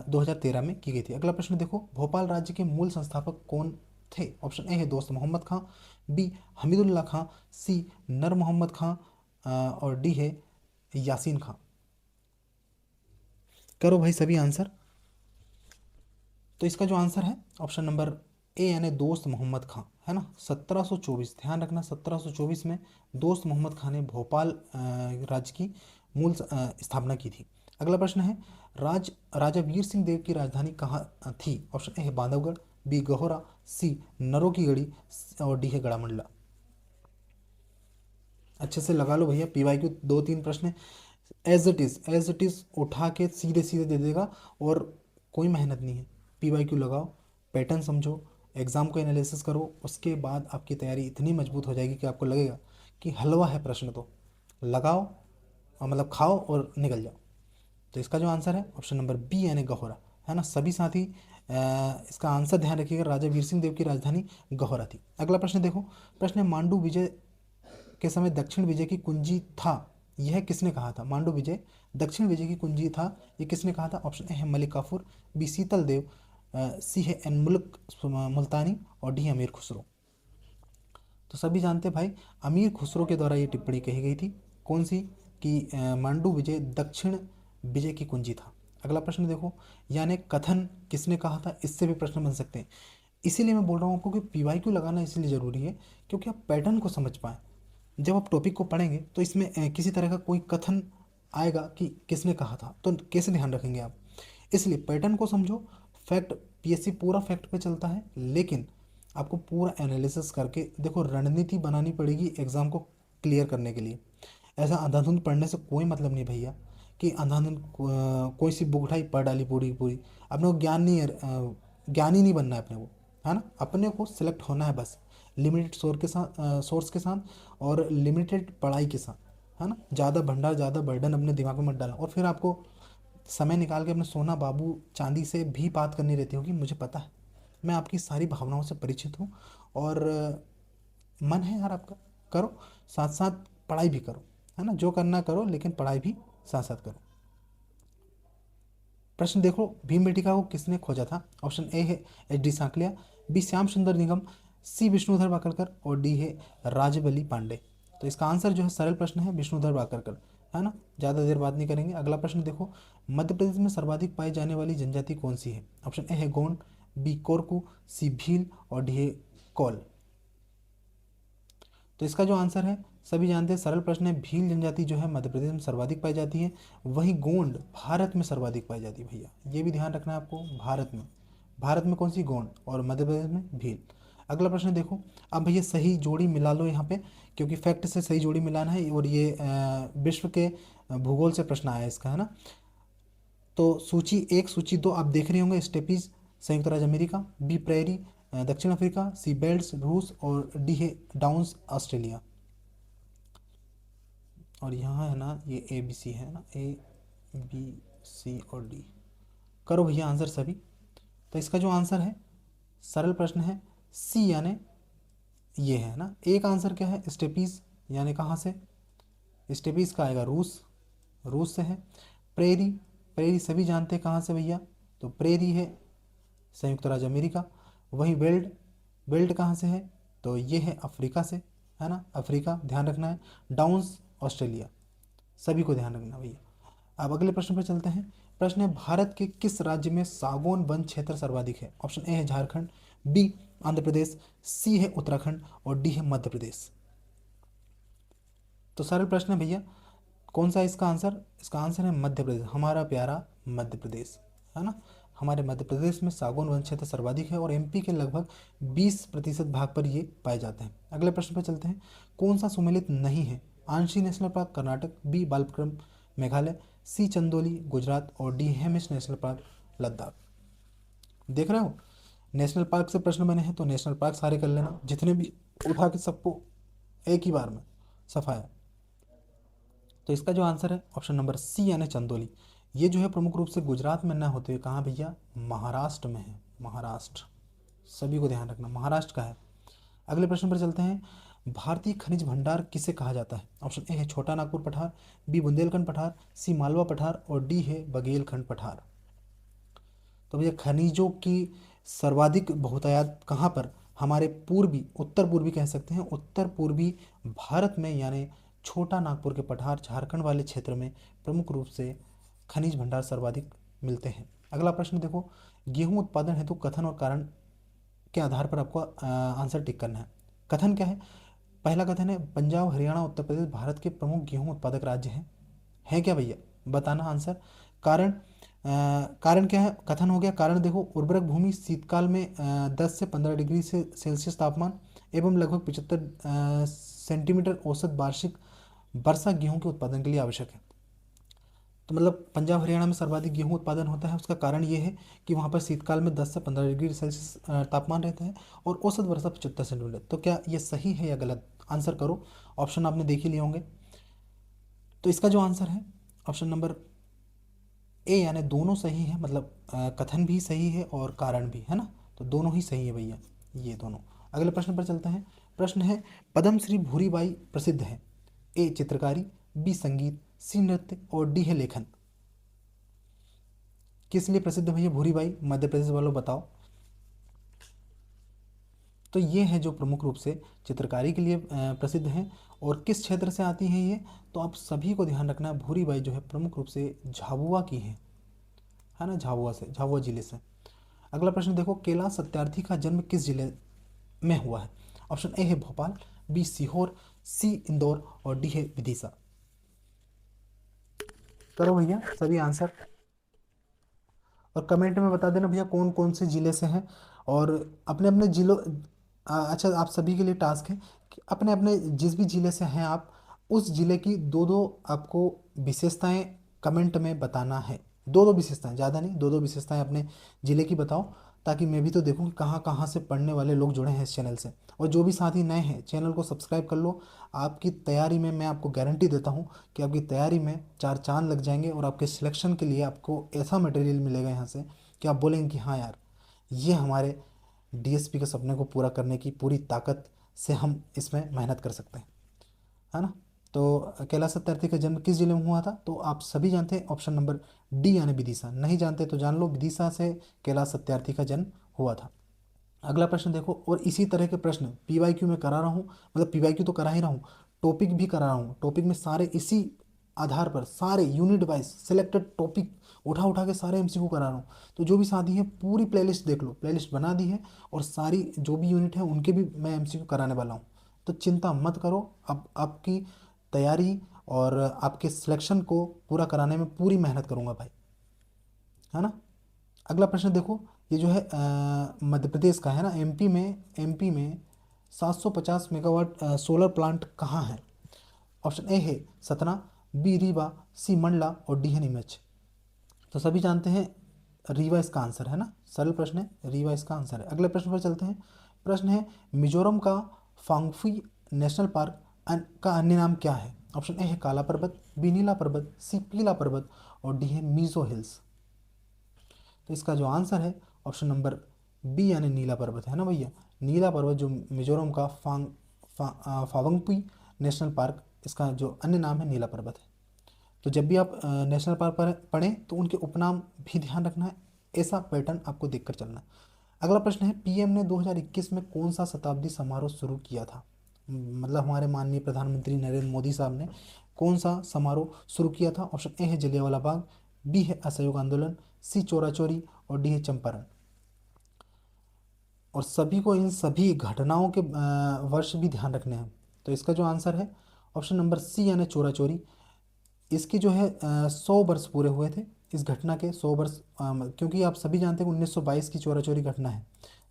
2013 में की गई थी। अगला प्रश्न देखो, भोपाल राज्य के मूल संस्थापक कौन थे? ऑप्शन ए है दोस्त मोहम्मद खां, बी हमीदुल्ला खां, सी नर मोहम्मद खां और डी है यासीन खां। करो भाई सभी आंसर। तो इसका जो आंसर है ऑप्शन नंबर ए यानी दोस्त मोहम्मद खां, है ना। 1724, ध्यान रखना, 1724 में दोस्त मोहम्मद खां ने भोपाल राज्य की मूल स्थापना की थी। अगला प्रश्न है, राजा वीर सिंह देव की राजधानी कहाँ थी? ऑप्शन ए है बांधवगढ़, बी गहोरा, सी नरों की गढ़ी और डी है गड़ामंडला। अच्छे से लगा लो भैया, पीवाईक्यू 2-3 प्रश्न एज इट इज उठा के सीधे सीधे दे देगा, और कोई मेहनत नहीं है। पीवाईक्यू लगाओ, पैटर्न समझो, एग्जाम को एनालिसिस करो, उसके बाद आपकी तैयारी इतनी मजबूत हो जाएगी कि आपको लगेगा कि हलवा है प्रश्न। तो लगाओ और मतलब खाओ और निकल जाओ। तो इसका जो आंसर है ऑप्शन नंबर बी यानी गहोरा, है ना। सभी साथी इसका आंसर ध्यान रखिएगा, राजा वीर सिंह देव की राजधानी गहोरा थी। अगला प्रश्न देखो, प्रश्न है, मांडू विजय के समय दक्षिण विजय की कुंजी था, यह किसने कहा था? मांडू विजय दक्षिण विजय की कुंजी था, ये किसने कहा था? ऑप्शन ए है मलिक काफूर, बी शीतल देव, सी है एन मुल्क मुल्तानी और डी अमीर खुसरो। तो सभी जानते हैं भाई अमीर खुसरो के द्वारा ये टिप्पणी कही गई थी, कौन सी? कि मांडू विजय दक्षिण विजय की कुंजी था। अगला प्रश्न देखो, यानी कथन किसने कहा था, इससे भी प्रश्न बन सकते हैं। इसीलिए मैं बोल रहा हूँ आपको कि पीवाईक्यू लगाना इसलिए ज़रूरी है क्योंकि आप पैटर्न को समझ पाएँ। जब आप टॉपिक को पढ़ेंगे तो इसमें किसी तरह का कोई कथन आएगा कि किसने कहा था, तो कैसे ध्यान रखेंगे आप? इसलिए पैटर्न को समझो। फैक्ट, पीएससी पूरा फैक्ट पे चलता है, लेकिन आपको पूरा एनालिसिस करके देखो, रणनीति बनानी पड़ेगी एग्जाम को क्लियर करने के लिए। ऐसा अंधाधुंध पढ़ने से कोई मतलब नहीं भैया, कि अंधाधुंध कोई सी बुक उठाई पढ़ डाली पूरी की पूरी। अपने को ज्ञान नहीं ज्ञान ही नहीं बनना है अपने को, है ना। अपने को सिलेक्ट होना है बस, लिमिटेड सोर्स के साथ और लिमिटेड पढ़ाई के साथ, है ना। ज़्यादा भंडार ज़्यादा बर्डन अपने दिमाग में मत डालना। और फिर आपको समय निकाल के अपने सोना बाबू चांदी से भी बात करनी रहती होगी, मुझे पता है, मैं आपकी सारी भावनाओं से परिचित हूँ। और मन है यार आपका, करो, साथ साथ पढ़ाई भी करो, है ना। जो करना करो, लेकिन पढ़ाई भी साथ साथ करो। प्रश्न देखो, भीमबेटिका को किसने खोजा था? ऑप्शन ए है H D Sankalia, B Shyam Sundar Nigam, सी विष्णुधर वाकरकर और डी है राजबली पांडे। तो इसका आंसर जो है, सरल प्रश्न है, विष्णुधर वाकरकर, है ना। ज़्यादा देर बात नहीं करेंगे। अगला प्रश्न देखो, मध्य प्रदेश में सर्वाधिक पाई जाने वाली जनजाति कौन सी है? ऑप्शन ए है गोंड, बी कोरकू, सी भील और डी है कौल। तो इसका जो आंसर है, सभी जानते हैं, सरल प्रश्न है, भील जनजाति जो है मध्य प्रदेश में सर्वाधिक पाई जाती है, वहीं गोंड भारत में सर्वाधिक पाई जाती है भैया, ये भी ध्यान रखना है आपको। भारत में कौन सी? गोंड, और मध्य प्रदेश में भील। अगला प्रश्न देखो, अब भैया सही जोड़ी मिला लो यहाँ पे, क्योंकि फैक्ट से सही जोड़ी मिलाना है, और ये विश्व के भूगोल से प्रश्न आया है इसका, है ना। तो सूची 1 सूची 2 आप देख रहे होंगे, स्टेपीज संयुक्त राज्य अमेरिका, बी प्रेरी दक्षिण अफ्रीका, सी बेल्ट्स रूस और डी है डाउन्स ऑस्ट्रेलिया। और यहाँ है ना, ये ए बी सी है ना, ए बी सी और डी। करो भैया आंसर सभी। तो इसका जो आंसर है, सरल प्रश्न है, सी यानी ये है ना। एक आंसर क्या है? स्टेपीज, यानी कहाँ से? स्टेपीज का आएगा रूस, रूस से है। प्रेरी, प्रेरी सभी जानते हैं कहाँ से भैया, तो प्रेरी है संयुक्त राज्य अमेरिका। वही बेल्ट, बेल्ट कहाँ से है? तो ये है अफ्रीका से, है ना, अफ्रीका, ध्यान रखना है। डाउन्स ऑस्ट्रेलिया, सभी को ध्यान रखना भैया। अब अगले प्रश्न पर चलते हैं। प्रश्न है, भारत के किस राज्य में सागौन वन क्षेत्र सर्वाधिक है? ऑप्शन ए है झारखंड, बी आंध्र प्रदेश, सी है उत्तराखंड और डी है मध्य प्रदेश। तो सरल प्रश्न है भैया, कौन सा है इसका आंसर? इसका आंसर है मध्य प्रदेश, हमारा प्यारा मध्य प्रदेश, है ना। हमारे मध्य प्रदेश में सागौन वन क्षेत्र सर्वाधिक है और एमपी के लगभग 20% भाग पर ये पाए जाते हैं। अगले प्रश्न पर चलते हैं, कौन सा सुमेलित नहीं है? Anshi national park Karnataka, B Balpakram Meghalaya, C Chandoli Gujarat और D Hemis national park Ladakh. देख रहे हो, नेशनल पार्क से प्रश्न बने हैं, तो नेशनल पार्क सारे कर लेना, जितने भी उठा के सबको एक ही बार में सफाया। तो इसका जो आंसर है, ऑप्शन नंबर सी यानी चंदोली। ये जो है प्रमुख रूप से गुजरात में न होते हुए कहाँ भैया? महाराष्ट्र में है, महाराष्ट्र, सभी को ध्यान रखना, महाराष्ट्र का है। अगले प्रश्न पर चलते हैं, भारतीय खनिज भंडार किसे कहा जाता है? ऑप्शन ए है छोटा नागपुर पठार, बी बुंदेलखंड पठार, सी मालवा पठार और डी है बघेलखंड पठार। तो भैया खनिजों की सर्वाधिक बहुतायत कहाँ पर? हमारे पूर्वी, उत्तर पूर्वी कह सकते हैं, उत्तर पूर्वी भारत में, यानी छोटा नागपुर के पठार झारखंड वाले क्षेत्र में प्रमुख रूप से खनिज भंडार सर्वाधिक मिलते हैं। अगला प्रश्न देखो, गेहूं उत्पादन हेतु कथन और कारण के आधार पर आपको आंसर टिक करना है। कथन क्या है? पहला कथन है, पंजाब हरियाणा उत्तर प्रदेश भारत के प्रमुख गेहूं उत्पादक राज्य हैं। है क्या भैया? बताना आंसर। कारण, कारण क्या है? कथन हो गया। कारण देखो, उर्वरक भूमि, शीतकाल में 10 से 15 डिग्री से सेल्सियस तापमान एवं लगभग 75 सेंटीमीटर औसत वार्षिक वर्षा गेहूं के उत्पादन के लिए आवश्यक है। तो मतलब पंजाब हरियाणा में सर्वाधिक गेहूं उत्पादन होता है, उसका कारण ये है कि वहाँ पर शीतकाल में 10 से 15 डिग्री सेल्सियस तापमान रहता है और औसत वर्षा 75 सेंटीमीटर। तो क्या ये सही है या गलत? आंसर करो, ऑप्शन आपने देख ही लिए होंगे। तो इसका जो आंसर है, ऑप्शन नंबर ए यानी दोनों सही है, मतलब कथन भी सही है और कारण भी, है ना। तो दोनों ही सही है भैया, ये दोनों। अगले प्रश्न पर चलते हैं, प्रश्न है, पद्मश्री भूरीबाई प्रसिद्ध है? ए चित्रकारी, बी संगीत, सी नृत्य और डी है लेखन। किस लिए प्रसिद्ध भैया भूरीबाई, मध्य प्रदेश वालों बताओ। तो ये है जो प्रमुख रूप से चित्रकारी के लिए प्रसिद्ध हैं। और किस क्षेत्र से आती हैं ये, तो आप सभी को ध्यान रखना है, भूरीबाई जो है प्रमुख रूप से झाबुआ की है ना, झाबुआ से, झाबुआ जिले से। अगला प्रश्न देखो, कैलाश सत्यार्थी का जन्म किस जिले में हुआ है? ऑप्शन ए है भोपाल, बी सीहोर, सी इंदौर और डी है विदिशा। करो भैया सभी आंसर, और कमेंट में बता देना भैया कौन कौन से जिले से हैं। और अपने अपने जिलों अच्छा, आप सभी के लिए टास्क है कि अपने अपने जिस भी जिले से हैं आप, उस जिले की दो दो आपको विशेषताएं कमेंट में बताना है। दो दो विशेषताएं, ज़्यादा नहीं, दो दो विशेषताएं अपने जिले की बताओ, ताकि मैं भी तो देखूं कि कहाँ कहाँ से पढ़ने वाले लोग जुड़े हैं इस चैनल से। और जो भी साथी नए हैं, चैनल को सब्सक्राइब कर लो। आपकी तैयारी में मैं आपको गारंटी देता हूँ कि आपकी तैयारी में चार चांद लग जाएंगे, और आपके सिलेक्शन के लिए आपको ऐसा मटेरियल मिलेगा यहाँ से कि आप बोलेंगे कि हाँ यार, ये हमारे डीएसपी के सपने को पूरा करने की पूरी ताकत से हम इसमें मेहनत कर सकते हैं, है ना। तो कैलाश सत्यार्थी का जन्म किस जिले में हुआ था, तो आप सभी जानते हैं ऑप्शन नंबर डी यानी विदिशा। नहीं जानते तो जान लो, विदिशा से कैलाश सत्यार्थी का जन्म हुआ था। अगला प्रश्न देखो, और इसी तरह के प्रश्न पीवाईक्यू में करा रहा हूँ, मतलब पीवाईक्यू तो करा ही रहा हूँ, टॉपिक भी करा रहा हूँ। टॉपिक में सारे इसी आधार पर, सारे यूनिट वाइज सिलेक्टेड टॉपिक उठा उठा के सारे एमसीक्यू करा रहा हूँ। तो जो भी साथी है पूरी प्लेलिस्ट देख लो, प्लेलिस्ट बना दी है, और सारी जो भी यूनिट है उनके भी मैं एमसीक्यू कराने वाला हूँ। तो चिंता मत करो, अब आपकी तैयारी और आपके सिलेक्शन को पूरा कराने में पूरी मेहनत करूँगा भाई, है ना। अगला प्रश्न देखो, ये जो है मध्य प्रदेश का है ना, एमपी में 750 मेगावाट सोलर प्लांट कहाँ है? ऑप्शन ए है सतना, बी रीवा, सी मंडला और डी है नीमच। तो सभी जानते हैं रीवा इसका आंसर है ना, सरल प्रश्न है, रीवा इसका आंसर है। अगले प्रश्न पर चलते हैं। प्रश्न है, मिजोरम का फांगफुई नेशनल पार्क का अन्य नाम क्या है? ऑप्शन ए है काला पर्वत, बी नीला पर्वत, सी पीला पर्वत और डी है मीजो हिल्स। तो इसका जो आंसर है ऑप्शन नंबर बी यानी नीला पर्वत है ना भैया। नीला पर्वत जो मिजोरम का फावंगपुई नेशनल पार्क, इसका जो अन्य नाम है नीला पर्वत है। तो जब भी आप नेशनल पार्क पर पढ़ें तो उनके उपनाम भी ध्यान रखना है, ऐसा पैटर्न आपको देखकर चलना है। अगला प्रश्न है, पीएम ने 2021 में कौन सा शताब्दी समारोह शुरू किया था? मतलब हमारे माननीय प्रधानमंत्री नरेंद्र मोदी साहब ने कौन सा समारोह शुरू किया था? ऑप्शन ए है जलियांवाला बाग, बी है असहयोग आंदोलन, सी चोरा चोरी और डी है चंपारण। और सभी को इन सभी घटनाओं के वर्ष भी ध्यान रखने हैं। तो इसका जो आंसर है ऑप्शन नंबर सी यानी चोरा चोरी। इसकी जो है 100 वर्ष पूरे हुए थे इस घटना के, 100 वर्ष, क्योंकि आप सभी जानते हैं 1922 की चोरा चोरी घटना है,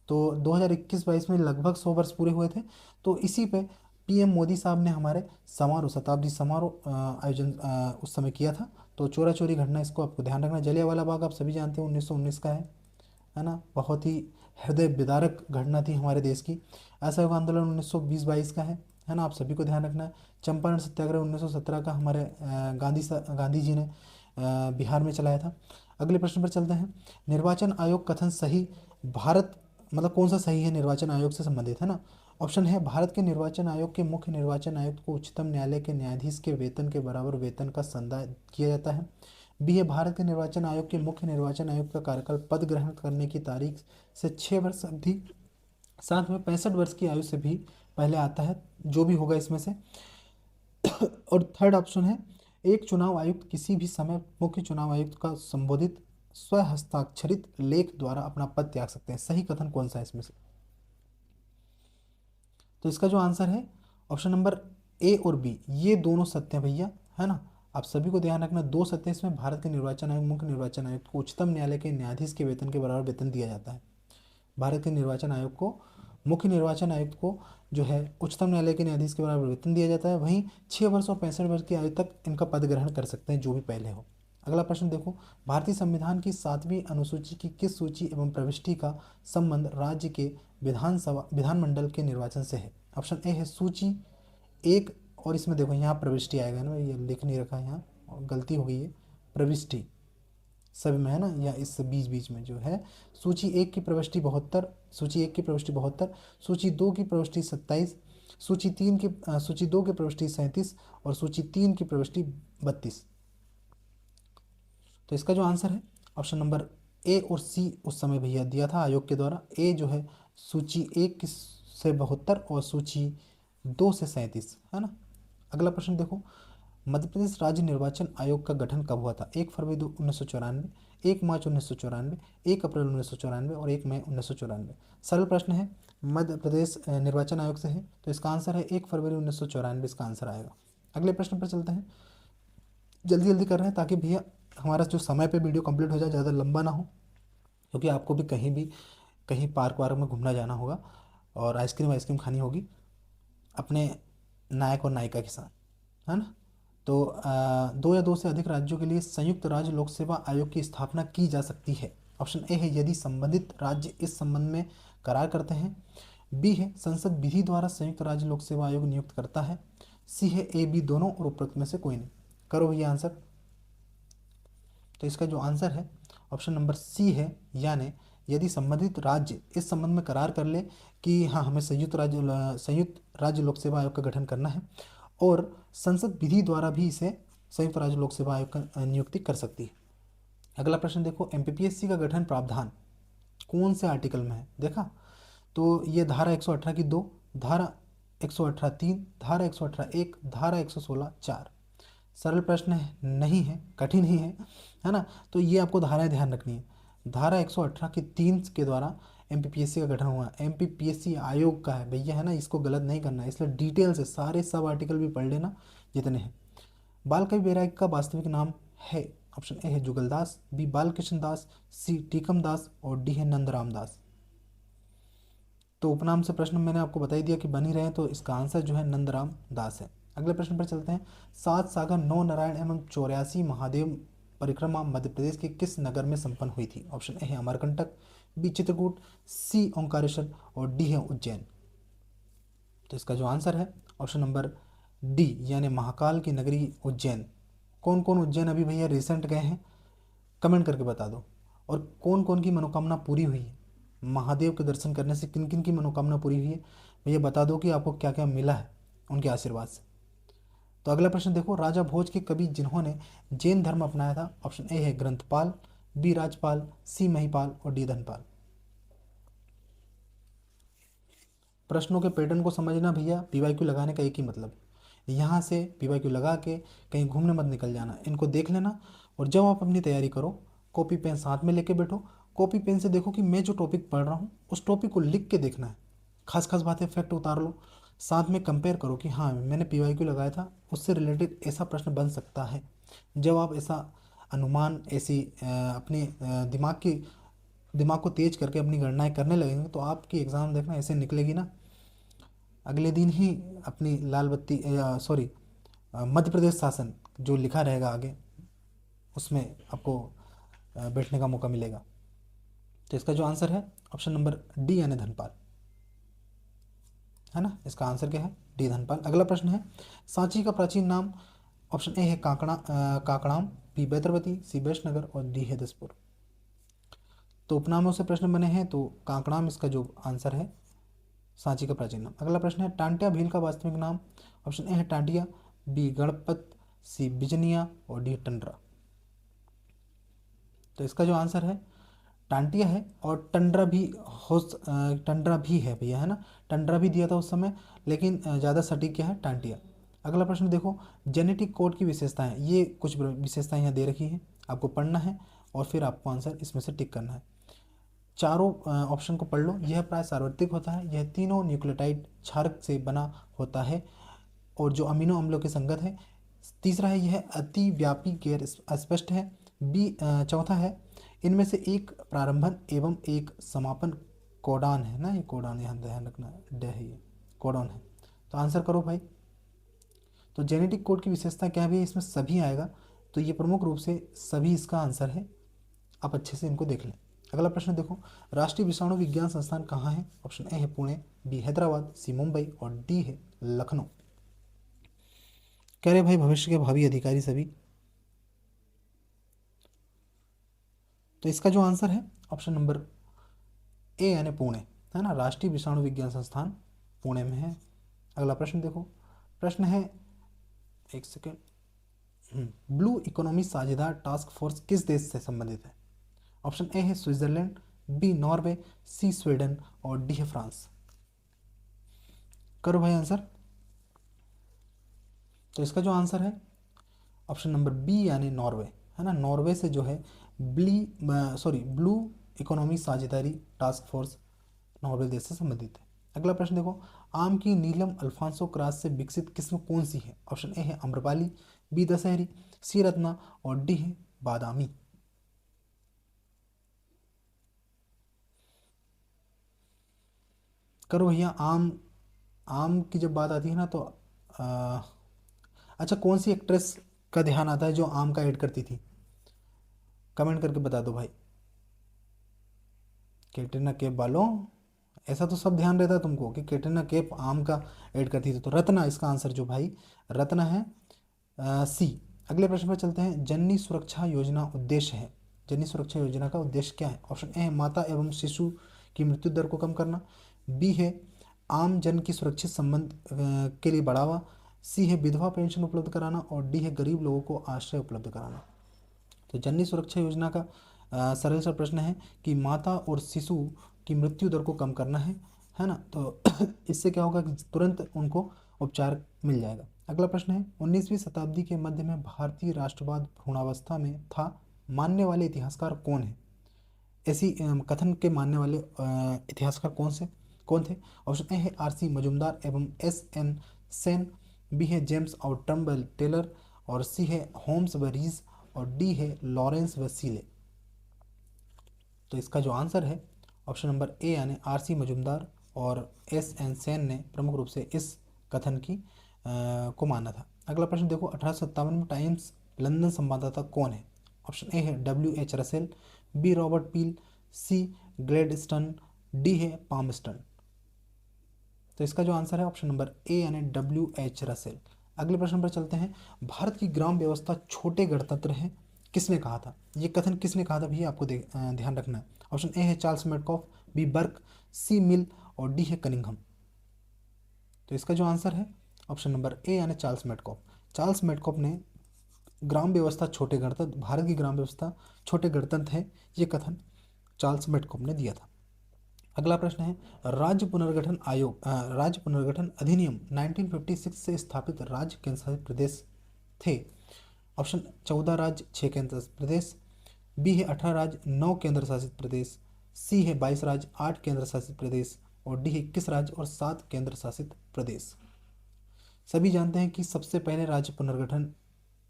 तो 2021-22 में लगभग 100 वर्ष पूरे हुए थे। तो इसी पे पीएम मोदी साहब ने हमारे समारोह, शताब्दी समारोह आयोजन उस समय किया था। तो चोरा चोरी घटना, इसको आपको ध्यान रखना। जलियांवाला बाग आप सभी जानते हैं 1919 का है ना, बहुत ही हृदय विदारक घटना थी हमारे देश की। असहयोग आंदोलन 1920-22 का है ना, आप सभी को ध्यान रखना है। चंपारण सत्याग्रह 1917 का हमारे गांधी जी ने बिहार में चलाया था। अगले प्रश्न पर चलते हैं। निर्वाचन आयोग कथन सही, भारत, मतलब कौन सा सही है निर्वाचन आयोग से संबंधित, है ना। ऑप्शन है, भारत के निर्वाचन आयोग के मुख्य निर्वाचन आयुक्त को उच्चतम न्यायालय के न्यायाधीश के वेतन के बराबर वेतन का संदाय किया जाता है। बी है, भारत के निर्वाचन आयोग के मुख्य निर्वाचन आयुक्त का कार्यकाल पद ग्रहण करने की तारीख से 6 वर्ष अवधि, साथ में 65 वर्ष की आयु से भी पहले आता है, जो भी होगा इसमें से। और थर्ड ऑप्शन है, एक चुनाव आयुक्त किसी भी समय मुख्य चुनाव आयुक्त का संबोधित स्वहस्ताक्षरित लेख द्वारा अपना पद त्याग सकते हैं। सही कथन कौन सा है इसमें से? तो इसका जो आंसर है ऑप्शन नंबर ए और बी, ये दोनों सत्य हैं भैया, है ना। आप सभी को ध्यान रखना, दो सत्य इसमें, भारत के निर्वाचन आयोग, मुख्य निर्वाचन आयुक्त को उच्चतम न्यायालय के न्यायाधीश के वेतन के बराबर वेतन दिया जाता है। भारत के निर्वाचन आयोग को, मुख्य निर्वाचन आयुक्त को जो है उच्चतम न्यायालय के न्यायाधीश के बराबर वेतन दिया जाता है। वहीं 6 वर्ष और 65 वर्ष की आयु तक इनका पद ग्रहण कर सकते हैं, जो भी पहले हो। अगला प्रश्न देखो, भारतीय संविधान की 7वीं अनुसूची की किस सूची एवं प्रविष्टि का संबंध राज्य के विधानमंडल के निर्वाचन से है? ऑप्शन ए है सूची एक, और इसमें देखो यहाँ प्रविष्टि आएगा ना, ये लिख नहीं रखा है यहाँ, और गलती हो गई है, प्रविष्टि सभी में है ना, या इस बीच बीच में जो है, सूची एक की प्रविष्टि 72, सूची एक की प्रविष्टि 72, सूची दो की प्रविष्टि 27, सूची 2 की प्रविष्टि 37 और सूची 3 की प्रविष्टि 32। तो इसका जो आंसर है ऑप्शन नंबर ए और सी उस समय भैया दिया था आयोग के द्वारा। ए जो है सूची 1 से 72 और सूची 2 से 37, है ना। अगला प्रश्न देखो, मध्य प्रदेश राज्य निर्वाचन आयोग का गठन कब हुआ था? 1 फरवरी 1994, 1 मार्च 1994, 1 अप्रैल 1994 और 1 मई 1994। सरल प्रश्न है, मध्य प्रदेश निर्वाचन आयोग से है, तो इसका आंसर है 1 फरवरी 1994, इसका आंसर आएगा। अगले प्रश्न पर चलते हैं, जल्दी जल्दी कर रहे हैं ताकि भैया हमारा जो समय पे वीडियो कंप्लीट हो जाए, ज़्यादा लंबा ना हो, क्योंकि आपको भी कहीं पार्क वार्क में घूमना जाना होगा और आइसक्रीम वाइसक्रीम खानी होगी अपने नायक और नायिका के साथ, है ना। तो 2 या 2 से अधिक राज्यों के लिए संयुक्त राज्य लोक सेवा आयोग की स्थापना की जा सकती है। ऑप्शन ए है यदि संबंधित राज्य इस संबंध में करार करते हैं। बी है संसद विधि द्वारा संयुक्त राज्य लोक सेवा आयोग नियुक्त करता है। सी है ए बी दोनों और उपरोक्त में से कोई नहीं। करो भैया आंसर। तो इसका जो आंसर है ऑप्शन नंबर सी है, यानी यदि संबंधित राज्य इस संबंध में करार कर ले कि हाँ हमें संयुक्त राज्य लोक सेवा आयोग का गठन करना है, और संसद विधि द्वारा भी इसे संयुक्त राज्य लोक सेवा आयोग का नियुक्ति कर सकती है। अगला प्रश्न देखो, एमपीपीएससी का गठन प्रावधान कौन से आर्टिकल में है? देखा, तो ये धारा 118 की 2, धारा 118 3, धारा 118 1, धारा 116 4। सरल प्रश्न है, नहीं है, कठिन ही है ना। तो ये आपको धाराएं ध्यान रखनी है। धारा 118 की 3 के द्वारा एमपीपीएससी का गठन हुआ। एमपीपीएससी आयोग का है भैया, है ना, इसको गलत नहीं करना है, इसलिए डिटेल से सारे सब आर्टिकल भी पढ़ लेना जितने हैं। बाल कवि बैरागी का वास्तविक नाम है? ऑप्शन ए है जुगलदास, बी बालकृष्ण दास, सी टीकम दास और डी है नंदराम दास। तो उपनाम से प्रश्न मैंने आपको बता ही दिया कि बन ही रहे हैं, तो इसका आंसर जो है नंदराम दास है। अगले प्रश्न पर चलते हैं, 7 सागर 9 नारायण एवं 84 महादेव परिक्रमा मध्य प्रदेश के किस नगर में संपन्न हुई थी? ऑप्शन ए है अमरकंटक, बी चित्रकूट, सी ओंकारेश्वर और डी है उज्जैन। तो इसका जो आंसर है ऑप्शन नंबर डी, यानी महाकाल की नगरी उज्जैन। कौन कौन उज्जैन अभी भैया रिसेंट गए हैं, कमेंट करके बता दो। और कौन कौन की मनोकामना पूरी हुई है, महादेव के दर्शन करने से किन किन की मनोकामना पूरी हुई है, भैया बता दो कि आपको क्या क्या मिला है उनके आशीर्वाद से। तो अगला प्रश्न देखो, राजा भोज के कवि जिन्होंने जैन धर्म अपनाया था? ऑप्शन ए है ग्रंथपाल, बी राजपाल, सी महिपाल और डी धनपाल। प्रश्नों के पैटर्न को समझना भैया, पीवाईक्यू लगाने का एक ही मतलब है, यहाँ से पीवाईक्यू लगा के कहीं घूमने मत निकल जाना, इनको देख लेना। और जब आप अपनी तैयारी करो, कॉपी पेन साथ में लेके बैठो, कॉपी पेन से देखो कि मैं जो टॉपिक पढ़ रहा हूँ उस टॉपिक को लिख के देखना है, खास खास बातें फैक्ट उतार लो, साथ में कंपेयर करो कि हाँ मैंने पीवाईक्यू लगाया था, उससे रिलेटेड ऐसा प्रश्न बन सकता है। जब आप ऐसा अनुमान, ऐसी अपने दिमाग को तेज करके अपनी गणनाएं करने लगेंगे, तो आपकी एग्ज़ाम देखना ऐसे निकलेगी ना, अगले दिन ही अपनी लाल बत्ती सॉरी मध्य प्रदेश शासन जो लिखा रहेगा आगे, उसमें आपको बैठने का मौका मिलेगा। तो इसका जो आंसर है ऑप्शन नंबर डी, यानी धनपाल, है ना। इसका आंसर क्या है? डी धनपाल। अगला प्रश्न है, सांची का प्राचीन नाम? ऑप्शन ए है काकड़ाम, बी बैतरवती, सी वैशनगर और डी है दसपुर। तो उपनामों से प्रश्न बने हैं, तो काकड़ाम इसका जो आंसर है, सांची का प्राचीन नाम। अगला प्रश्न है, टांट्या भील का वास्तविक नाम? ऑप्शन ए है टांटिया, बी गणपत, सी बिजनिया और डी टंडरा। तो इसका जो आंसर है टांटिया है, और टंडरा भी है भैया, है ना। टंडरा भी दिया था उस समय, लेकिन ज़्यादा सटीक क्या है? टांटिया। अगला प्रश्न देखो, जेनेटिक कोड की विशेषताएं, ये कुछ विशेषताएं यहाँ दे रखी हैं, आपको पढ़ना है और फिर आपको आंसर इसमें से टिक करना है। चारों ऑप्शन को पढ़ लो। यह प्राय सार्वत्रिक होता है, यह तीनों न्यूक्लियोटाइड क्षारक से बना होता है और जो अमीनो अम्लों के संगत है। तीसरा है, यह अतिव्यापी गैर अस्पष्ट है। चौथा है, इनमें से एक प्रारंभन एवं एक समापन कोडान है ना, ये कोडान यहाँ ध्यान रखना है ये कोडॉन है। तो आंसर करो भाई। तो जेनेटिक कोड की विशेषता क्या भी है, इसमें सभी आएगा, तो ये प्रमुख रूप से सभी इसका आंसर है, आप अच्छे से इनको देख लें। अगला प्रश्न देखो, राष्ट्रीय विषाणु विज्ञान संस्थान कहाँ है? ऑप्शन ए है पुणे, बी हैदराबाद, सी मुंबई और डी है लखनऊ। कह रहे भाई भविष्य के भावी अधिकारी सभी। तो इसका जो आंसर है ऑप्शन नंबर ए, यानी पुणे, है ना। राष्ट्रीय विषाणु विज्ञान संस्थान पुणे में है अगला प्रश्न देखो, प्रश्न है, एक सेकेंड, ब्लू इकोनॉमी साझेदार टास्क फोर्स किस देश से संबंधित है? ऑप्शन ए है स्विट्जरलैंड, बी नॉर्वे, सी स्वीडन और डी है फ्रांस। करो भाई आंसर। तो इसका जो आंसर है ऑप्शन नंबर बी यानी नॉर्वे, है ना। नॉर्वे से जो है ब्लू इकोनॉमी साझेदारी टास्क फोर्स नॉर्वे देश से संबंधित है। अगला प्रश्न देखो, आम की नीलम अल्फांसो क्रॉस से विकसित किस्म कौन सी है? ऑप्शन ए है अम्रपाली, बी दशहरी, सी रत्ना और डी है बादामी। करो भैया। आम, आम की जब बात आती है ना तो आ, अच्छा, कौन सी एक्ट्रेस का ध्यान आता है जो आम का ऐड करती थी? कमेंट करके बता दो भाई। कैटरीना कैफ वालों, ऐसा तो सब ध्यान रहता है तुमको कि कैटरीना कैफ आम का ऐड करती थी, तो रत्ना इसका आंसर जो भाई रत्ना है, सी। अगले प्रश्न पर चलते हैं, जननी सुरक्षा योजना उद्देश्य है, जननी सुरक्षा योजना का उद्देश्य क्या है? ऑप्शन ए है माता एवं शिशु की मृत्यु दर को कम करना, बी है आम जन की सुरक्षित संबंध के लिए बढ़ावा, सी है विधवा पेंशन उपलब्ध कराना और डी है गरीब लोगों को आश्रय उपलब्ध कराना। तो जननी सुरक्षा योजना का सरल सा प्रश्न है कि माता और शिशु की मृत्यु दर को कम करना है ना। तो इससे क्या होगा कि तुरंत उनको उपचार मिल जाएगा। अगला प्रश्न है, 19वीं शताब्दी के मध्य में भारतीय राष्ट्रवाद भ्रूणावस्था में था, मानने वाले इतिहासकार कौन है? ऐसी कथन के मानने वाले इतिहासकार कौन थे? ऑप्शन ए है आर.सी. मजुमदार एवं एस.एन. सेन, बी है जेम्स और टम्बल टेलर और सी है होम्स व रीज और डी है लॉरेंस व सीले। तो इसका जो आंसर है ऑप्शन नंबर ए यानी आर.सी. मजुमदार और एस.एन. सेन ने प्रमुख रूप से इस कथन को माना था। अगला प्रश्न देखो, 1857 में टाइम्स लंदन संवाददाता कौन है? ऑप्शन ए है W.H. Russell, B Robert Peel, C Gladstone, D है पामस्टन। तो इसका जो आंसर है ऑप्शन नंबर ए यानी W.H. रसेल। अगले प्रश्न पर चलते हैं, भारत की ग्राम व्यवस्था छोटे गणतंत्र है, किसने कहा था? ये कथन किसने कहा था भैया, आपको ध्यान रखना है। ऑप्शन ए है चार्ल्स मेडकॉफ, बी बर्क, सी मिल और डी है कनिंघम। तो इसका जो आंसर है ऑप्शन नंबर ए यानी चार्ल्स मेडकॉफ। चार्ल्स मेडकॉफ ने ग्राम व्यवस्था छोटे गणतंत्र, भारत की ग्राम व्यवस्था छोटे गणतंत्र है, ये कथन चार्ल्स मेडकॉफ ने दिया था। अगला प्रश्न है, राज्य पुनर्गठन अधिनियम 1956 से स्थापित राज्य केंद्र शासित प्रदेश थे? ऑप्शन 14 राज्य 6 केंद्र शासित प्रदेश, बी है 18 राज्य 9 केंद्र शासित प्रदेश, सी है 22 राज्य 8 केंद्र शासित प्रदेश और डी है 21 राज्य और 7 केंद्र शासित प्रदेश। सभी जानते हैं कि सबसे पहले राज्य पुनर्गठन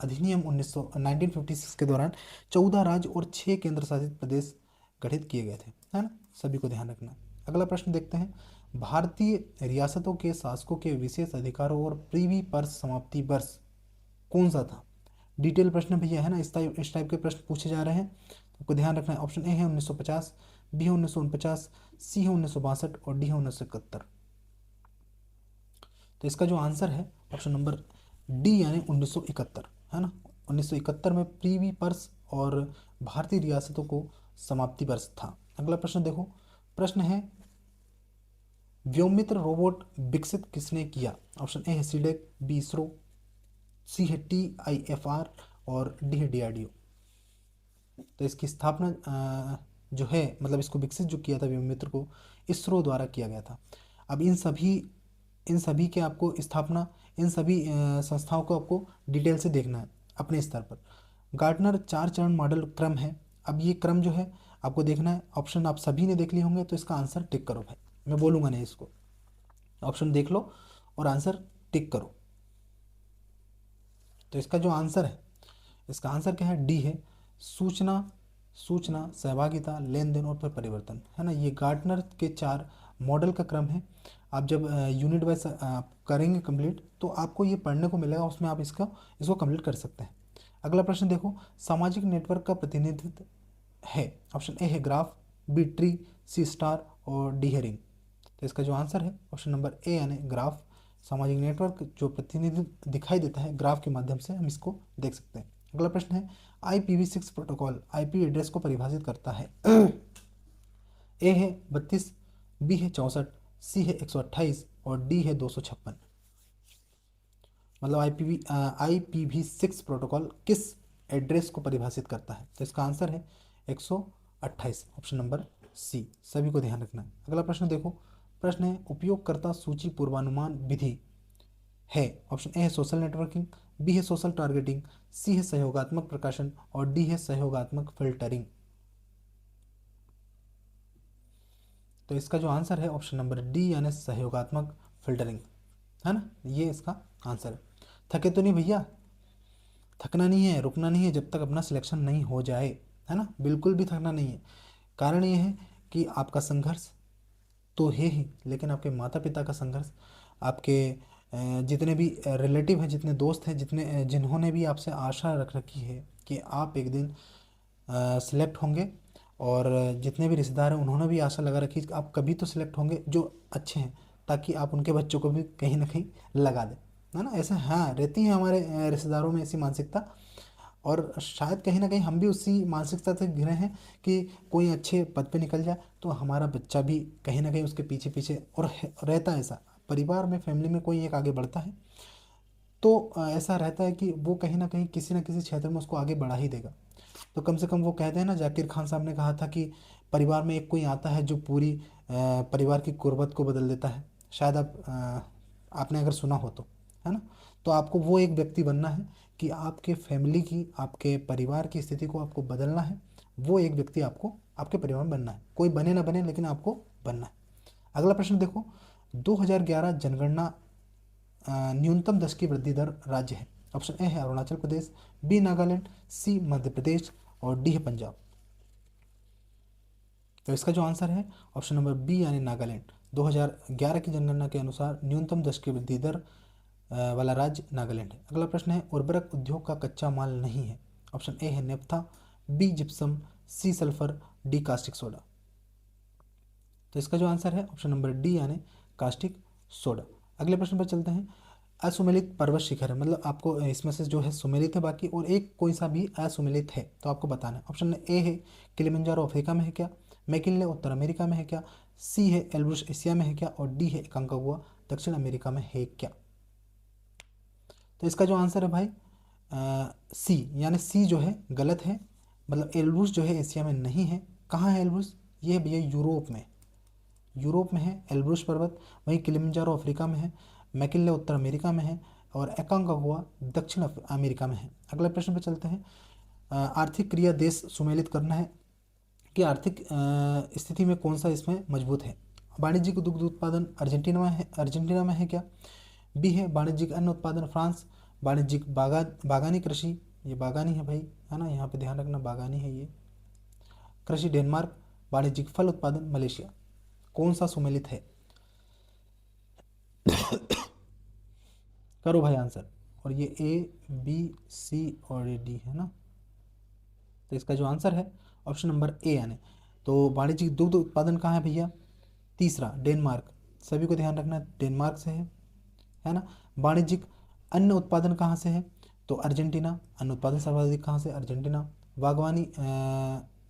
अधिनियम 1956 के दौरान 14 राज्य और 6 केंद्र शासित प्रदेश गठित किए गए थे, है ना। सभी को ध्यान रखना। अगला प्रश्न देखते हैं, भारतीय रियासतों के शासकों के विशेष अधिकारों और प्रीवी पर्स समाप्ति वर्ष कौन सा था? डिटेल प्रश्न भैया, है ना, इस टाइप के प्रश्न पूछे जा रहे हैं, तो आपको ध्यान रखना है। ऑप्शन ए है 1950, बी है 1949, सी है 1962 और डी है 1971। तो इसका जो आंसर है ऑप्शन नंबर डी यानी 1971, है ना। 1971 में प्रीवी पर्स और भारतीय रियासतों को समाप्ति वर्ष था। अगला प्रश्न देखो, प्रश्न है, व्योममित्र रोबोट विकसित किसने किया? ऑप्शन ए है सीडेक, बी इसरो, सी है TIFR और डी है DRDO। तो इसकी स्थापना जो है, मतलब इसको विकसित जो किया था व्योममित्र को, इसरो द्वारा किया गया था। अब इन सभी के आपको स्थापना, इन सभी संस्थाओं को आपको डिटेल से देखना है अपने स्तर पर। गार्टनर 4 चरण मॉडल क्रम है। अब ये क्रम जो है आपको देखना है। ऑप्शन आप सभी ने देख लिए होंगे, तो इसका आंसर टिक करो भाई, मैं बोलूँगा नहीं इसको, ऑप्शन देख लो और आंसर टिक करो। तो इसका जो आंसर है, इसका आंसर क्या है? डी है सूचना, सहभागिता, लेन देन और फिर परिवर्तन, है ना। ये गार्टनर के 4 मॉडल का क्रम है। आप जब यूनिट वाइज करेंगे कंप्लीट तो आपको ये पढ़ने को मिलेगा, उसमें आप इसको कंप्लीट कर सकते हैं। अगला प्रश्न देखो, सामाजिक नेटवर्क का प्रतिनिधित्व है। ऑप्शन ए है ग्राफ, बी ट्री, सी स्टार और डी है रिंग। तो इसका जो आंसर है ऑप्शन नंबर ए यानी ग्राफ। सामाजिक नेटवर्क जो प्रतिनिधित्व दिखाई देता है ग्राफ के माध्यम से हम इसको देख सकते हैं। अगला प्रश्न है, IPv6 प्रोटोकॉल IP एड्रेस को परिभाषित करता है। ए है 32, बी है 64, सी है 128 और डी है 256। मतलब IPv6 प्रोटोकॉल किस एड्रेस को परिभाषित करता है? तो इसका आंसर है 128, ऑप्शन नंबर सी। सभी को ध्यान रखना है। अगला प्रश्न देखो, प्रश्न है उपयोगकर्ता सूची पूर्वानुमान विधि है। ऑप्शन ए है सोशल नेटवर्किंग, बी है सोशल टारगेटिंग, सी है सहयोगात्मक प्रकाशन और डी है सहयोगात्मक फिल्टरिंग। तो इसका जो आंसर है ऑप्शन नंबर डी यानी सहयोगात्मक फिल्टरिंग, है ना, ये इसका आंसर है। थके तो नहीं भैया? थकना नहीं है, रुकना नहीं है जब तक अपना सिलेक्शन नहीं हो जाए, है ना, बिल्कुल भी थकना नहीं है। कारण ये है कि आपका संघर्ष तो है ही, लेकिन आपके माता पिता का संघर्ष, आपके जितने भी रिलेटिव हैं, जितने दोस्त हैं, जिन्होंने भी आपसे आशा रख रखी है कि आप एक दिन सिलेक्ट होंगे, और जितने भी रिश्तेदार हैं उन्होंने भी आशा लगा रखी कि आप कभी तो सिलेक्ट होंगे जो अच्छे हैं, ताकि आप उनके बच्चों को भी कहीं ना कहीं लगा दें, है ना। ऐसा हाँ रहती है हमारे रिश्तेदारों में ऐसी मानसिकता, और शायद कहीं ना कहीं हम भी उसी मानसिकता से घिरे हैं कि कोई अच्छे पद पे निकल जाए तो हमारा बच्चा भी कहीं ना कहीं उसके पीछे पीछे, और रहता है ऐसा, परिवार में फैमिली में कोई एक आगे बढ़ता है तो ऐसा रहता है कि वो कहीं ना किसी क्षेत्र में उसको आगे बढ़ा ही देगा। तो कम से कम वो कहते हैं ना, जाकिर खान साहब ने कहा था कि परिवार में एक कोई आता है जो पूरी परिवार की कुर्बत को बदल देता है। शायद आपने अगर सुना हो तो, है ना। तो आपको वो एक व्यक्ति बनना है कि आपके फैमिली की, आपके परिवार की स्थिति को आपको बदलना है। वो एक व्यक्ति आपको आपके परिवार में बनना है, कोई बने ना बने लेकिन आपको बनना है। अगला प्रश्न देखो, 2011 जनगणना न्यूनतम 10 की वृद्धि दर राज्य है। ऑप्शन ए है अरुणाचल प्रदेश, बी नागालैंड, सी मध्य प्रदेश और डी है पंजाब। तो इसका जो आंसर है ऑप्शन नंबर बी यानी नागालैंड। 2011 की जनगणना के अनुसार न्यूनतम 10 की वृद्धि दर वाला राज्य नागालैंड है। अगला प्रश्न है उर्वरक उद्योग का कच्चा माल नहीं है। ऑप्शन ए है naphtha, B gypsum, C sulphur, D caustic soda. तो इसका जो आंसर है ऑप्शन नंबर डी यानी कास्टिक सोडा। अगले प्रश्न पर चलते हैं, असुमेलित पर्वत शिखर है, मतलब आपको इसमें से जो है सुमेलित है बाकी, और एक कोई सा भी असुमेलित है तो आपको बताना है। ऑप्शन ए है किलिमंजारो अफ्रीका में है क्या, मैकिन्ले उत्तर अमेरिका में है क्या, सी है एल्ब्रुस एशिया में है क्या और डी है कंकागुआ दक्षिण अमेरिका में है क्या। तो इसका जो आंसर है भाई सी, यानी सी जो है गलत है, मतलब एल्ब्रुस जो है एशिया में नहीं है। कहाँ है एल्ब्रुस? ये है भैया यूरोप में, यूरोप में है एल्ब्रुस पर्वत। वहीं किलिमंजारो अफ्रीका में है, मैकिन्ले उत्तर अमेरिका में है और एकांकागुआ दक्षिण अमेरिका में है। अगले प्रश्न पर चलते हैं, आर्थिक क्रिया देश सुमेलित करना है कि आर्थिक स्थिति में कौन सा इसमें मजबूत है। वाणिज्यिक दुग्ध उत्पादन अर्जेंटीना में है क्या, बी है वाणिज्यिक अन्न उत्पादन फ्रांस, वाणिज्यिक बागानी कृषि, ये बागानी है भाई, है ना, यहाँ पे ध्यान रखना बागानी है ये कृषि डेनमार्क, वाणिज्यिक फल उत्पादन मलेशिया। कौन सा सुमेलित है? करो भाई आंसर। और ये ए बी सी और ये डी है ना। तो इसका जो आंसर है ऑप्शन नंबर ए यानी, तो वाणिज्यिक दुग्ध उत्पादन कहाँ है भैया? तीसरा डेनमार्क, सभी को ध्यान रखना डेनमार्क से है ना। वाणिज्यिक अन्न उत्पादन कहाँ से है? तो अर्जेंटीना, अन्न उत्पादन सर्वाधिक कहाँ से? अर्जेंटीना।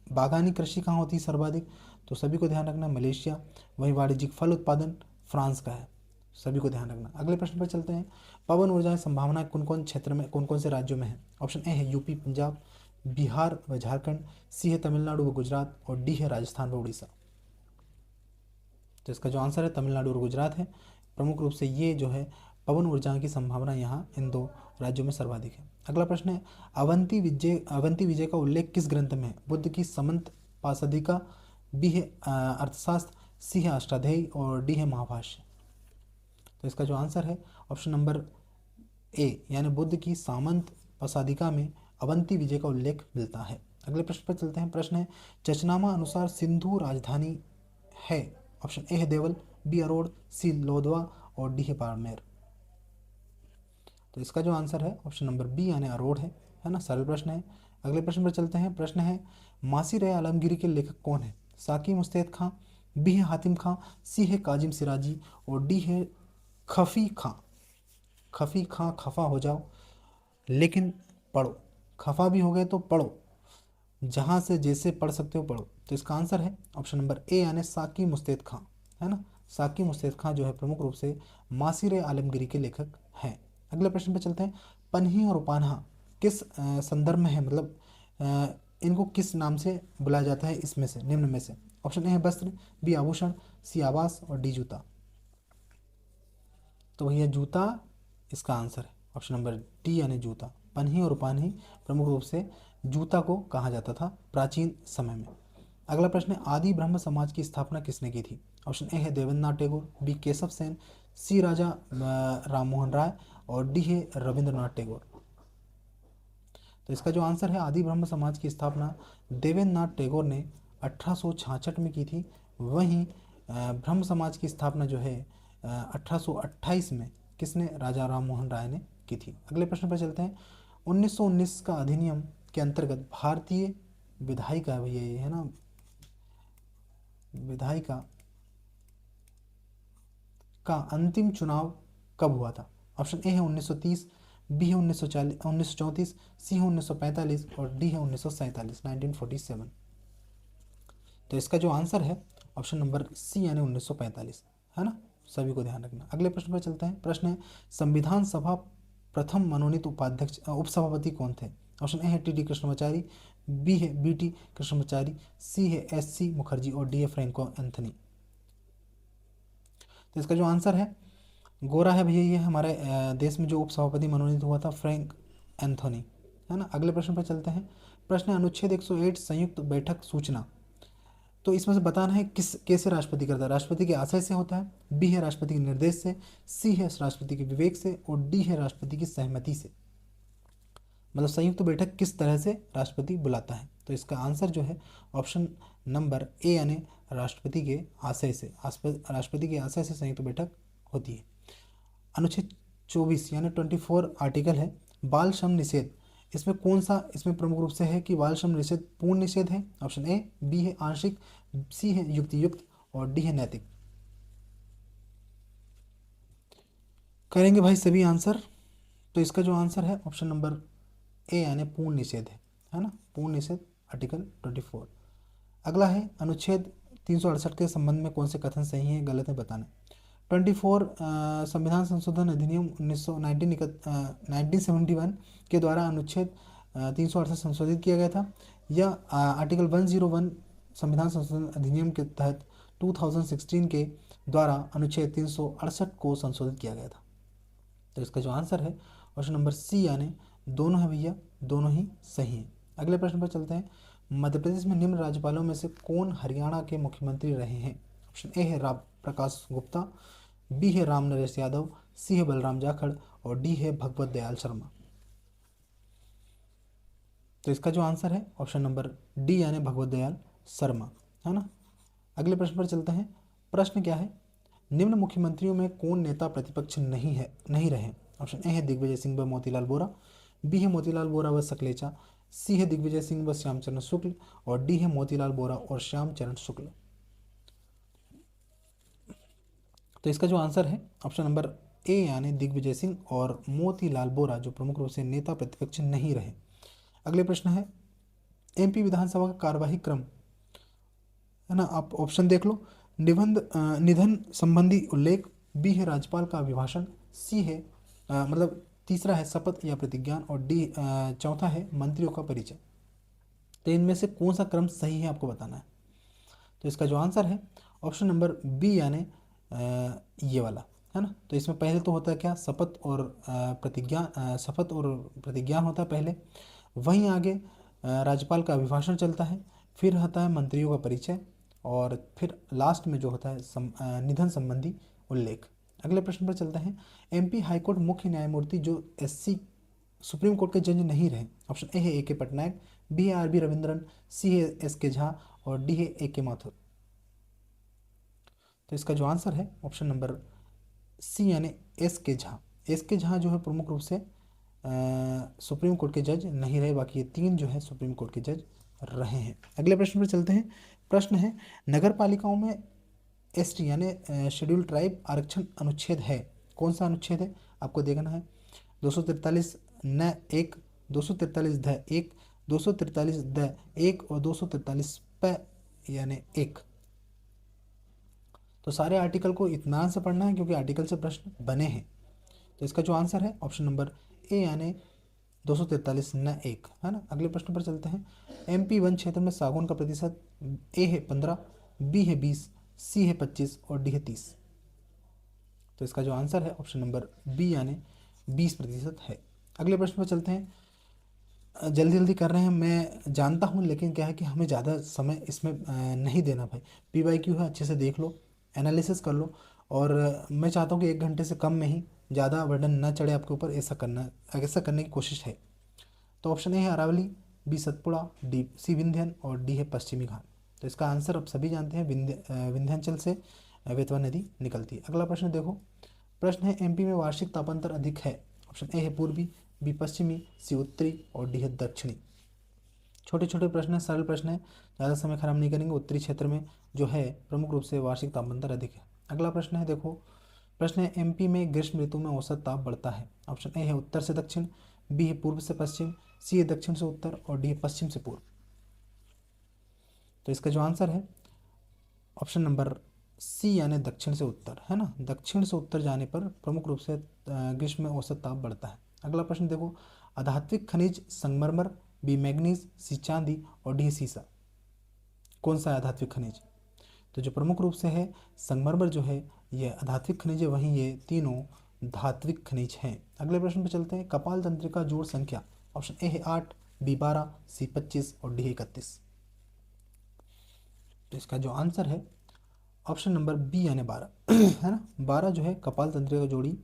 बागानी कृषि कहाँ होती है सर्वाधिक? तो सभी को ध्यान रखना मलेशिया। वहीं वाणिज्यिक फल उत्पादन फ्रांस का है, सभी को ध्यान रखना। अगले प्रश्न पर चलते हैं, पवन ऊर्जा संभावनाएं कौन कौन क्षेत्र में, कौन कौन से राज्यों में है? ऑप्शन ए है यूपी पंजाब, बिहार व झारखंड, सी है तमिलनाडु व गुजरात और डी है राजस्थान व उड़ीसा। तो इसका जो आंसर है तमिलनाडु और गुजरात है। प्रमुख रूप से ये जो है पवन ऊर्जा की संभावना यहाँ इन दो राज्यों में सर्वाधिक है। अगला प्रश्न है, अवंती विजय का उल्लेख किस ग्रंथ में है? बुद्ध की समंत पाशदिका, बी है अर्थशास्त्र, सी है अष्टाध्यायी और डी है महाभाष्य। तो इसका जो आंसर है ऑप्शन नंबर ए यानी बुद्ध की सामंत पसादिका में अवंती विजय का उल्लेख मिलता है। अगले प्रश्न पर चलते हैं, प्रश्न है चचनामा अनुसार सिंधु राजधानी है। ऑप्शन ए है देवल, बी अरोड़, सी लोधवा और डी है बाड़मेर। तो इसका जो आंसर है ऑप्शन नंबर बी यानी अरोड़ है ना, सरल प्रश्न है। अगले प्रश्न पर चलते हैं, प्रश्न है मासी रय आलमगीरी के लेखक कौन है? साकी मुस्तैद खां, बी है हातिम खां, सी है काजिम सिराजी और डी है खफी खां। खफी खां, खफा हो जाओ लेकिन पढ़ो, खफा भी हो गए तो पढ़ो, जहाँ से जैसे पढ़ सकते हो पढ़ो। तो इसका आंसर है ऑप्शन नंबर ए यानी साकी मुस्तैद खां, है ना। साकी मुस्तैद खां जो है प्रमुख रूप से मासिर आलमगीरी के लेखक हैं। अगले प्रश्न पे चलते हैं। पन्ही और उपान्हा किस संदर्भ में है, मतलब इनको किस नाम से बुलाया जाता है इसमें से, निम्न में से? ऑप्शन ए है वस्त्र, बी आभूषण, सी आवास और डी जूता। तो भैया जूता इसका आंसर है, ऑप्शन नंबर डी यानी जूता। पन्ही और उपान्ही प्रमुख रूप से जूता को कहा जाता था प्राचीन समय में। अगला प्रश्न है, आदि ब्रह्म समाज की स्थापना किसने की थी? ऑप्शन ए है देवेंद्रनाथ टैगोर, बी केशव सेन, सी राजा राम मोहन राय और डी है रविंद्रनाथ टैगोर। तो इसका जो आंसर है, आदि ब्रह्म समाज की स्थापना देवेंद्रनाथ टैगोर ने 1866 में की थी। वहीं ब्रह्म समाज की स्थापना जो है 1828 में किसने? राजा राम मोहन राय ने की थी। अगले प्रश्न पर चलते हैं। 1919 का अधिनियम के अंतर्गत भारतीय विधायिका, भैया ये है ना विधायिका का अंतिम चुनाव कब हुआ था? ऑप्शन ए है 1930, बी है 1934, सी है 1945 और डी है 1947, 1947। तो इसका जो आंसर है ऑप्शन नंबर सी यानी 1945, है ना, सभी को ध्यान रखना। अगले प्रश्न पर चलते हैं। प्रश्न है, संविधान सभा प्रथम मनोनीत उपाध्यक्ष उपसभापति कौन थे? ऑप्शन ए है टी डी कृष्णमाचारी, बी है बी टी कृष्णमाचारी, सी है एस सी मुखर्जी और डी है फ्रैंको एंथनी। तो इसका जो आंसर है गोरा है भैया, ये हमारे देश में जो उपसभापति मनोनीत हुआ था फ्रैंक एंथोनी, है ना। अगले प्रश्न पर चलते हैं। प्रश्न है, अनुच्छेद 108 संयुक्त बैठक सूचना, तो इसमें से बताना है किस कैसे राष्ट्रपति करता है? राष्ट्रपति के आशय से होता है, बी है राष्ट्रपति के निर्देश से, सी है राष्ट्रपति के विवेक से और डी है राष्ट्रपति की सहमति से। मतलब संयुक्त बैठक किस तरह से राष्ट्रपति बुलाता है? तो इसका आंसर जो है ऑप्शन नंबर ए यानी राष्ट्रपति के आशय से, राष्ट्रपति के आशय से संयुक्त बैठक होती है। अनुच्छेद 24 यानी 24 आर्टिकल है बाल श्रम निषेध, इसमें कौन सा इसमें प्रमुख रूप से है कि बाल श्रम निषेध पूर्ण निषेध है? ऑप्शन ए, बी है आंशिक, सी है युक्तियुक्त और डी है नैतिक। करेंगे भाई सभी आंसर। तो इसका जो आंसर है ऑप्शन नंबर ए यानी पूर्ण निषेध है ना, पूर्ण निषेध आर्टिकल 24। अगला है, अनुच्छेद 368 के संबंध में कौन से कथन सही है गलत है बताना। 24 संविधान संशोधन अधिनियम 1971 के द्वारा अनुच्छेद 368 संशोधित किया गया था, या आर्टिकल 101 संविधान संशोधन अधिनियम के तहत 2016 के द्वारा अनुच्छेद 368 को संशोधित किया गया था। तो इसका जो आंसर है ऑप्शन नंबर सी यानी दोनों है भैया, दोनों ही सही हैं। अगले प्रश्न पर चलते हैं। मध्य प्रदेश में निम्न राज्यपालों में से कौन हरियाणा के मुख्यमंत्री रहे हैं? ऑप्शन ए है राम प्रकाश गुप्ता, बी है राम नरेश यादव, सी है बलराम जाखड़ और डी है भगवत दयाल शर्मा। तो इसका जो आंसर है ऑप्शन नंबर डी यानी भगवत दयाल शर्मा, है ना। अगले प्रश्न पर चलते हैं। प्रश्न क्या है, निम्न मुख्यमंत्रियों में कौन नेता प्रतिपक्ष नहीं रहे? ऑप्शन ए है दिग्विजय सिंह व मोतीलाल वोरा, बी है मोतीलाल वोरा व सकलेचा, सी है दिग्विजय सिंह व श्यामचरण शुक्ल और डी है मोतीलाल वोरा और श्यामचरण शुक्ल। तो इसका जो आंसर है ऑप्शन नंबर ए यानी दिग्विजय सिंह और मोतीलाल वोरा जो प्रमुख रूप से नेता प्रतिपक्ष नहीं रहे। अगले प्रश्न है, एमपी विधानसभा का कार्यवाही क्रम, है ना, आप ऑप्शन देख लो। निधन संबंधी उल्लेख, बी है राज्यपाल का अभिभाषण, सी है मतलब तीसरा है शपथ या प्रतिज्ञान और डी चौथा है मंत्रियों का परिचय। तो इनमें से कौन सा क्रम सही है आपको बताना है। तो इसका जो आंसर है ऑप्शन नंबर बी यानी ये वाला, है ना। तो इसमें पहले तो होता है क्या, शपथ और शपथ और प्रतिज्ञान होता है पहले, वहीं आगे राज्यपाल का अभिभाषण चलता है, फिर होता है मंत्रियों का परिचय और फिर लास्ट में जो होता है निधन संबंधी उल्लेख। अगले प्रश्न पर चलते हैं। एमपी हाईकोर्ट मुख्य न्यायमूर्ति जो एससी सुप्रीम कोर्ट के जज नहीं रहे। ऑप्शन ए है ए के पटनायक, बी है आर बी रविंद्रन, सी है एस के झा और डी है ए के माथुर। तो इसका जो आंसर है ऑप्शन नंबर सी यानी एस के झा। एस के झा जो है प्रमुख रूप से सुप्रीम कोर्ट के जज नहीं रहे, बाकी ये तीन जो है सुप्रीम कोर्ट के जज रहे हैं। अगले प्रश्न पर चलते हैं। प्रश्न है, नगर पालिकाओं में एसटी यानी शेड्यूल ट्राइब आरक्षण अनुच्छेद है, कौन सा अनुच्छेद है आपको देखना है। 243 न एक, 243 ध एक, 243 द एक और 243 प यानी एक। तो सारे आर्टिकल को इत्मीनान से पढ़ना है क्योंकि आर्टिकल से प्रश्न बने हैं। तो इसका जो आंसर है ऑप्शन नंबर ए यानी 243 न 1, है ना। अगले प्रश्न पर चलते हैं। MP वन क्षेत्र में सागौन का प्रतिशत ए है 15, बी है 20, सी है 25 और डी है 30। तो इसका जो आंसर है ऑप्शन नंबर बी यानी 20% है। अगले प्रश्न पर चलते हैं। जल्दी जल्दी कर रहे हैं मैं जानता हूँ, लेकिन क्या है कि हमें ज़्यादा समय इसमें नहीं देना भाई। PYQ है, अच्छे से देख लो, एनालिसिस कर लो, और मैं चाहता हूँ कि 1 घंटे से कम में ही ज़्यादा बर्डन ना चढ़े आपके ऊपर, ऐसा करने की कोशिश है। तो ऑप्शन ए है Aravalli, B Satpura, D C Vindhyan और डी है पश्चिमी घाट। तो इसका आंसर आप सभी जानते हैं, विंध्याचल से बेतवा नदी निकलती है। अगला प्रश्न देखो। प्रश्न है MP में वार्षिक तापांतर अधिक है। ऑप्शन ए है पूर्वी, बी पश्चिमी, सी उत्तरी और डी है दक्षिणी। छोटे छोटे प्रश्न है, सरल प्रश्न है, ज़्यादा समय खराब नहीं करेंगे। उत्तरी क्षेत्र में जो है प्रमुख रूप से वार्षिक तापांतर अधिक है। अगला प्रश्न है देखो। प्रश्न है MP में ग्रीष्म ऋतु में औसत ताप बढ़ता है। ऑप्शन ए है उत्तर से दक्षिण, बी है पूर्व से पश्चिम, सी है दक्षिण से उत्तर और डी है पश्चिम से पूर्व। तो इसका जो आंसर है ऑप्शन नंबर सी यानी दक्षिण से उत्तर, है ना। दक्षिण से उत्तर जाने पर प्रमुख रूप से ग्रीष्म में औसत ताप बढ़ता है। अगला प्रश्न देखो। अधात्विक खनिज संगमरमर, बी मैग्नीज, सी चांदी और डी सीसा। कौन सा है अधात्विक खनिज? तो जो प्रमुख रूप से है संगमरमर जो है ये अधात्विक खनिज है, वहीं ये तीनों धात्विक खनिज हैं। अगले प्रश्न पर चलते हैं। कपाल तंत्र का जोड़ संख्या। ऑप्शन ए है 8, बी 12, सी 25 और डी 31। तो इसका जो आंसर है ऑप्शन नंबर बी यानी 12 है ना। 12 जो है कपाल तंत्र का जोड़ी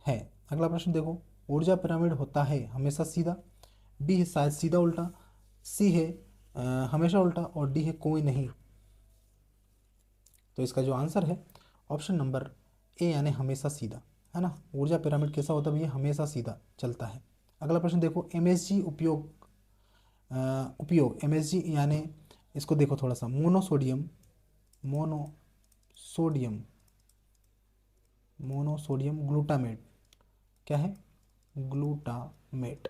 है। अगला प्रश्न देखो। ऊर्जा पिरामिड होता है हमेशा सीधा, बी है शायद सीधा उल्टा, सी है हमेशा उल्टा और डी है कोई नहीं। तो इसका जो आंसर है ऑप्शन नंबर ए यानी हमेशा सीधा, है ना। ऊर्जा पिरामिड कैसा होता है भैया? हमेशा सीधा चलता है। अगला प्रश्न देखो। MSG उपयोग MSG यानी इसको देखो थोड़ा सा। Monosodium glutamate. क्या है? ग्लूटामेट,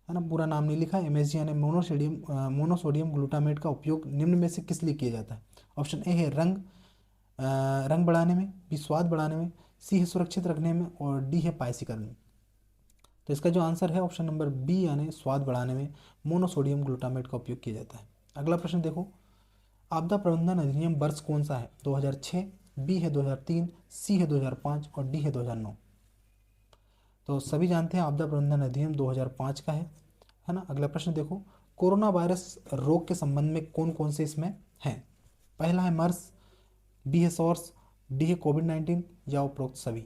है ना। पूरा नाम नहीं लिखा। MSG यानी मोनोसोडियम ग्लूटामेट का उपयोग निम्न में से किस लिए किया जाता है? ऑप्शन ए है रंग बढ़ाने में, बी स्वाद बढ़ाने में, सी है सुरक्षित रखने में और डी है पायसीकरण में। तो इसका जो आंसर है ऑप्शन नंबर बी यानी स्वाद बढ़ाने में मोनोसोडियम ग्लूटामेट का उपयोग किया जाता है। अगला प्रश्न देखो। आपदा प्रबंधन अधिनियम वर्ष कौन सा है? 2006, बी है 2003, सी है 2005 और डी है 2009। तो सभी जानते हैं आपदा प्रबंधन अधिनियम 2005 का है ना। अगला प्रश्न देखो। कोरोना वायरस रोग के संबंध में कौन कौन से इसमें हैं? पहला है मर्स, बी है सॉर्स, डी है कोविड-19 या उपरोक्त सभी।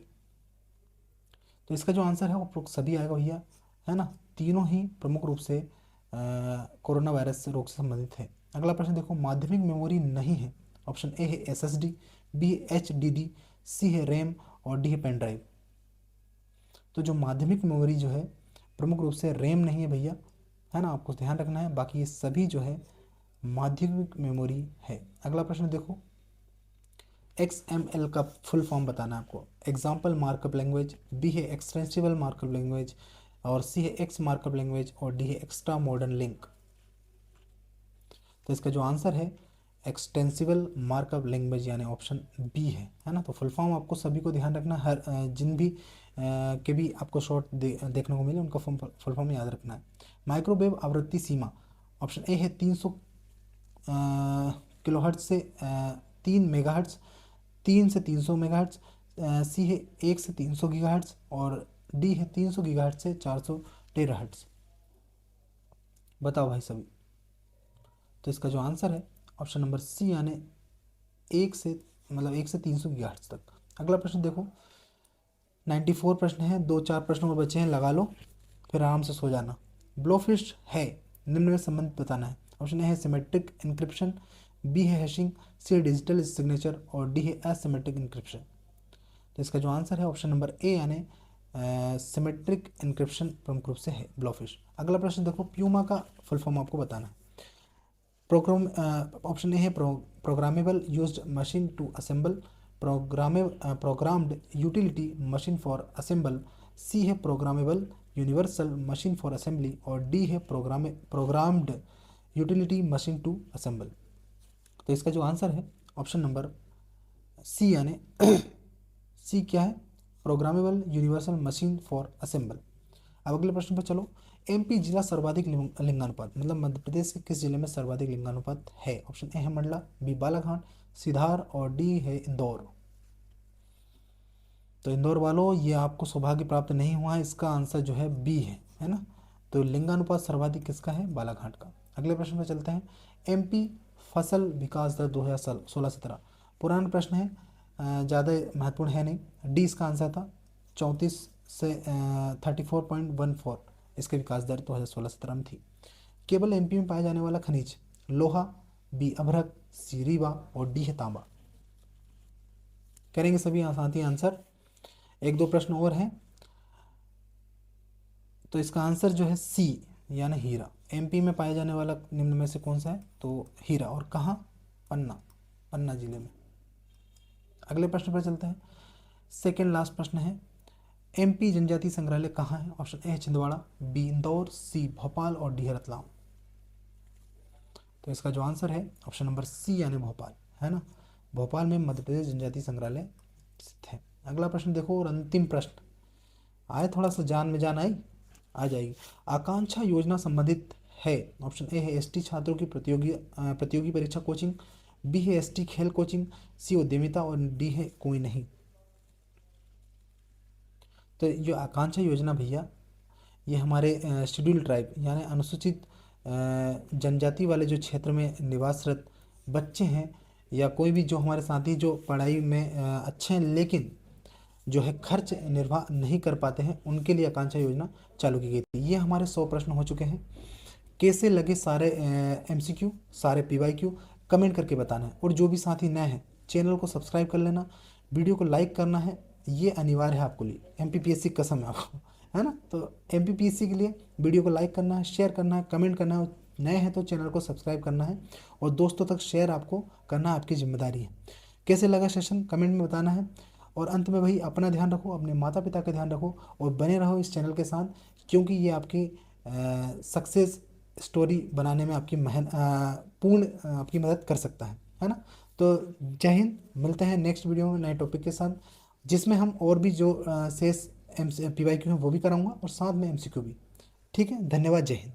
तो इसका जो आंसर है उपरोक्त सभी आएगा भैया, है ना। तीनों ही प्रमुख रूप से कोरोना वायरस रोग से संबंधित है। अगला प्रश्न देखो। माध्यमिक मेमोरी नहीं है। ऑप्शन ए है SSD, बी है HDD, सी है रैम और डी है पेन ड्राइव। तो जो माध्यमिक मेमोरी जो है प्रमुख रूप से रैम नहीं है भैया, है ना। आपको ध्यान रखना है, बाकी ये सभी जो है माध्यमिक मेमोरी है। अगला प्रश्न देखो। XML का फुल फॉर्म बताना है आपको। एग्जाम्पल मार्कअप लैंग्वेज, बी है एक्सटेंसिबल मार्कअप लैंग्वेज और सी है एक्स मार्कअप लैंग्वेज और डी है एक्स्ट्रा मॉडर्न लिंक। तो इसका जो आंसर है एक्सटेंसिबल मार्कअप लैंग्वेज यानी ऑप्शन बी है ना। तो फुल फॉर्म आपको सभी को ध्यान रखना, हर जिन भी के भी आपको शॉर्ट देखने को मिले उनका फुल फॉर्म याद रखना है। माइक्रोवेव आवृत्ति सीमा। ऑप्शन ए है 300 किलोहर्ट्ज से 3 मेगाहर्ट्ज, 3 से 300 मेगाहर्ट्ज, सी है 1 से 300 गीगाहर्ट्ज और डी है 300 गीगाहर्ट्ज से 400 टेराहर्ट्ज। बताओ भाई सभी। तो इसका जो आंसर है ऑप्शन नंबर सी यानी 1 से 300 गीगाहर्ट्ज तक। अगला प्रश्न देखो। 94 प्रश्न है, 2-4 प्रश्नों में बचे हैं, लगा लो फिर आराम से सो जाना। ब्लोफिश है निम्न में संबंधित बताना है। ऑप्शन ए है सिमेट्रिक इंक्रिप्शन, बी है हैशिंग, सी है डिजिटल सिग्नेचर और डी है एसिमेट्रिक इंक्रिप्शन। तो इसका जो आंसर है ऑप्शन नंबर ए यानी सिमेट्रिक इंक्रिप्शन प्रमुख रूप से है ब्लोफिश। अगला प्रश्न देखो। प्यूमा का फुल फॉर्म आपको बताना है। प्रोग्राम ऑप्शन ए है programmable used machine to assemble, programmed utility machine for assemble, C है programmable universal machine for assembly और डी है programmed utility machine to assemble. तो इसका जो आंसर है ऑप्शन नंबर सी यानी सी क्या है? Programmable universal machine for assemble. अब अगले प्रश्न पर चलो। एमपी जिला सर्वाधिक लिंगानुपात, मतलब मध्य प्रदेश के किस जिले में सर्वाधिक लिंगानुपात है? ऑप्शन ए है मंडला, बी बालाघाट, सिधार और डी है इंदौर। तो इंदौर वालों, ये आपको सौभाग्य प्राप्त नहीं हुआ है, इसका आंसर जो है बी है ना। तो लिंगानुपात सर्वाधिक किसका है? बालाघाट का। अगले प्रश्न पर चलते हैं। एमपी फसल विकास दर 2016-17, पुराना प्रश्न है, ज़्यादा महत्वपूर्ण है नहीं। डी इसका आंसर था, 34 से 34.14 इसके विकास दर 2016-17 में थी। केवल एमपी में पाया जाने वाला खनिज? लोहा, बी अभ्रक, सी रीवा और डी है तांबा। करेंगे सभी साथी आंसर। एक दो प्रश्न और हैं, तो इसका आंसर जो है सी यानी हीरा। एमपी में पाया जाने वाला निम्न में से कौन सा है? तो हीरा। और कहाँ? पन्ना जिले में। अगले प्रश्न पर चलते हैं। सेकेंड लास्ट प्रश्न है। एमपी जनजाति संग्रहालय कहाँ है? Option A Chhindwara, B Indore, C Bhopal और डी रतलाम। तो इसका जो आंसर है ऑप्शन नंबर सी यानी भोपाल, है ना। भोपाल में मध्य प्रदेश जनजाति संग्रहालय स्थित है। अगला प्रश्न देखो और अंतिम प्रश्न आए, थोड़ा सा जान में जान आ जाएगी। आकांक्षा योजना संबंधित है? ऑप्शन ए है एसटी छात्रों की प्रतियोगी परीक्षा कोचिंग, बी है एसटी खेल कोचिंग, सी उद्यमिता और डी है कोई नहीं। तो जो आकांक्षा योजना भैया, ये हमारे शेड्यूल ट्राइब यानी अनुसूचित जनजाति वाले जो क्षेत्र में निवासरत बच्चे हैं, या कोई भी जो हमारे साथी जो पढ़ाई में अच्छे हैं लेकिन जो है खर्च निर्वाह नहीं कर पाते हैं, उनके लिए आकांक्षा योजना चालू की गई थी। ये हमारे 100 प्रश्न हो चुके हैं। कैसे लगे सारे एमसीक्यू, सारे पीवाईक्यू, कमेंट करके बताना है। और जो भी साथी नए हैं, चैनल को सब्सक्राइब कर लेना, वीडियो को लाइक करना है, ये अनिवार्य है आपके लिए। एमपीपीएससी कसम है आपको, है ना। तो एमपीपीएससी के लिए वीडियो को लाइक करना है, शेयर करना है, कमेंट करना है। नए हैं तो चैनल को सब्सक्राइब करना है और दोस्तों तक शेयर आपको करना आपकी जिम्मेदारी है। कैसे लगा सेशन कमेंट में बताना है। और अंत में भाई अपना ध्यान रखो, अपने माता पिता का ध्यान रखो और बने रहो इस चैनल के साथ, क्योंकि ये आपकी सक्सेस स्टोरी बनाने में आपकी पूर्ण आपकी मदद कर सकता है ना। तो जय हिंद, मिलते हैं नेक्स्ट वीडियो में नए टॉपिक के साथ, जिसमें हम और भी जो शेष पीवाईक्यू हैं वो भी कराऊंगा और साथ में एमसीक्यू भी। ठीक है, धन्यवाद, जय हिंद।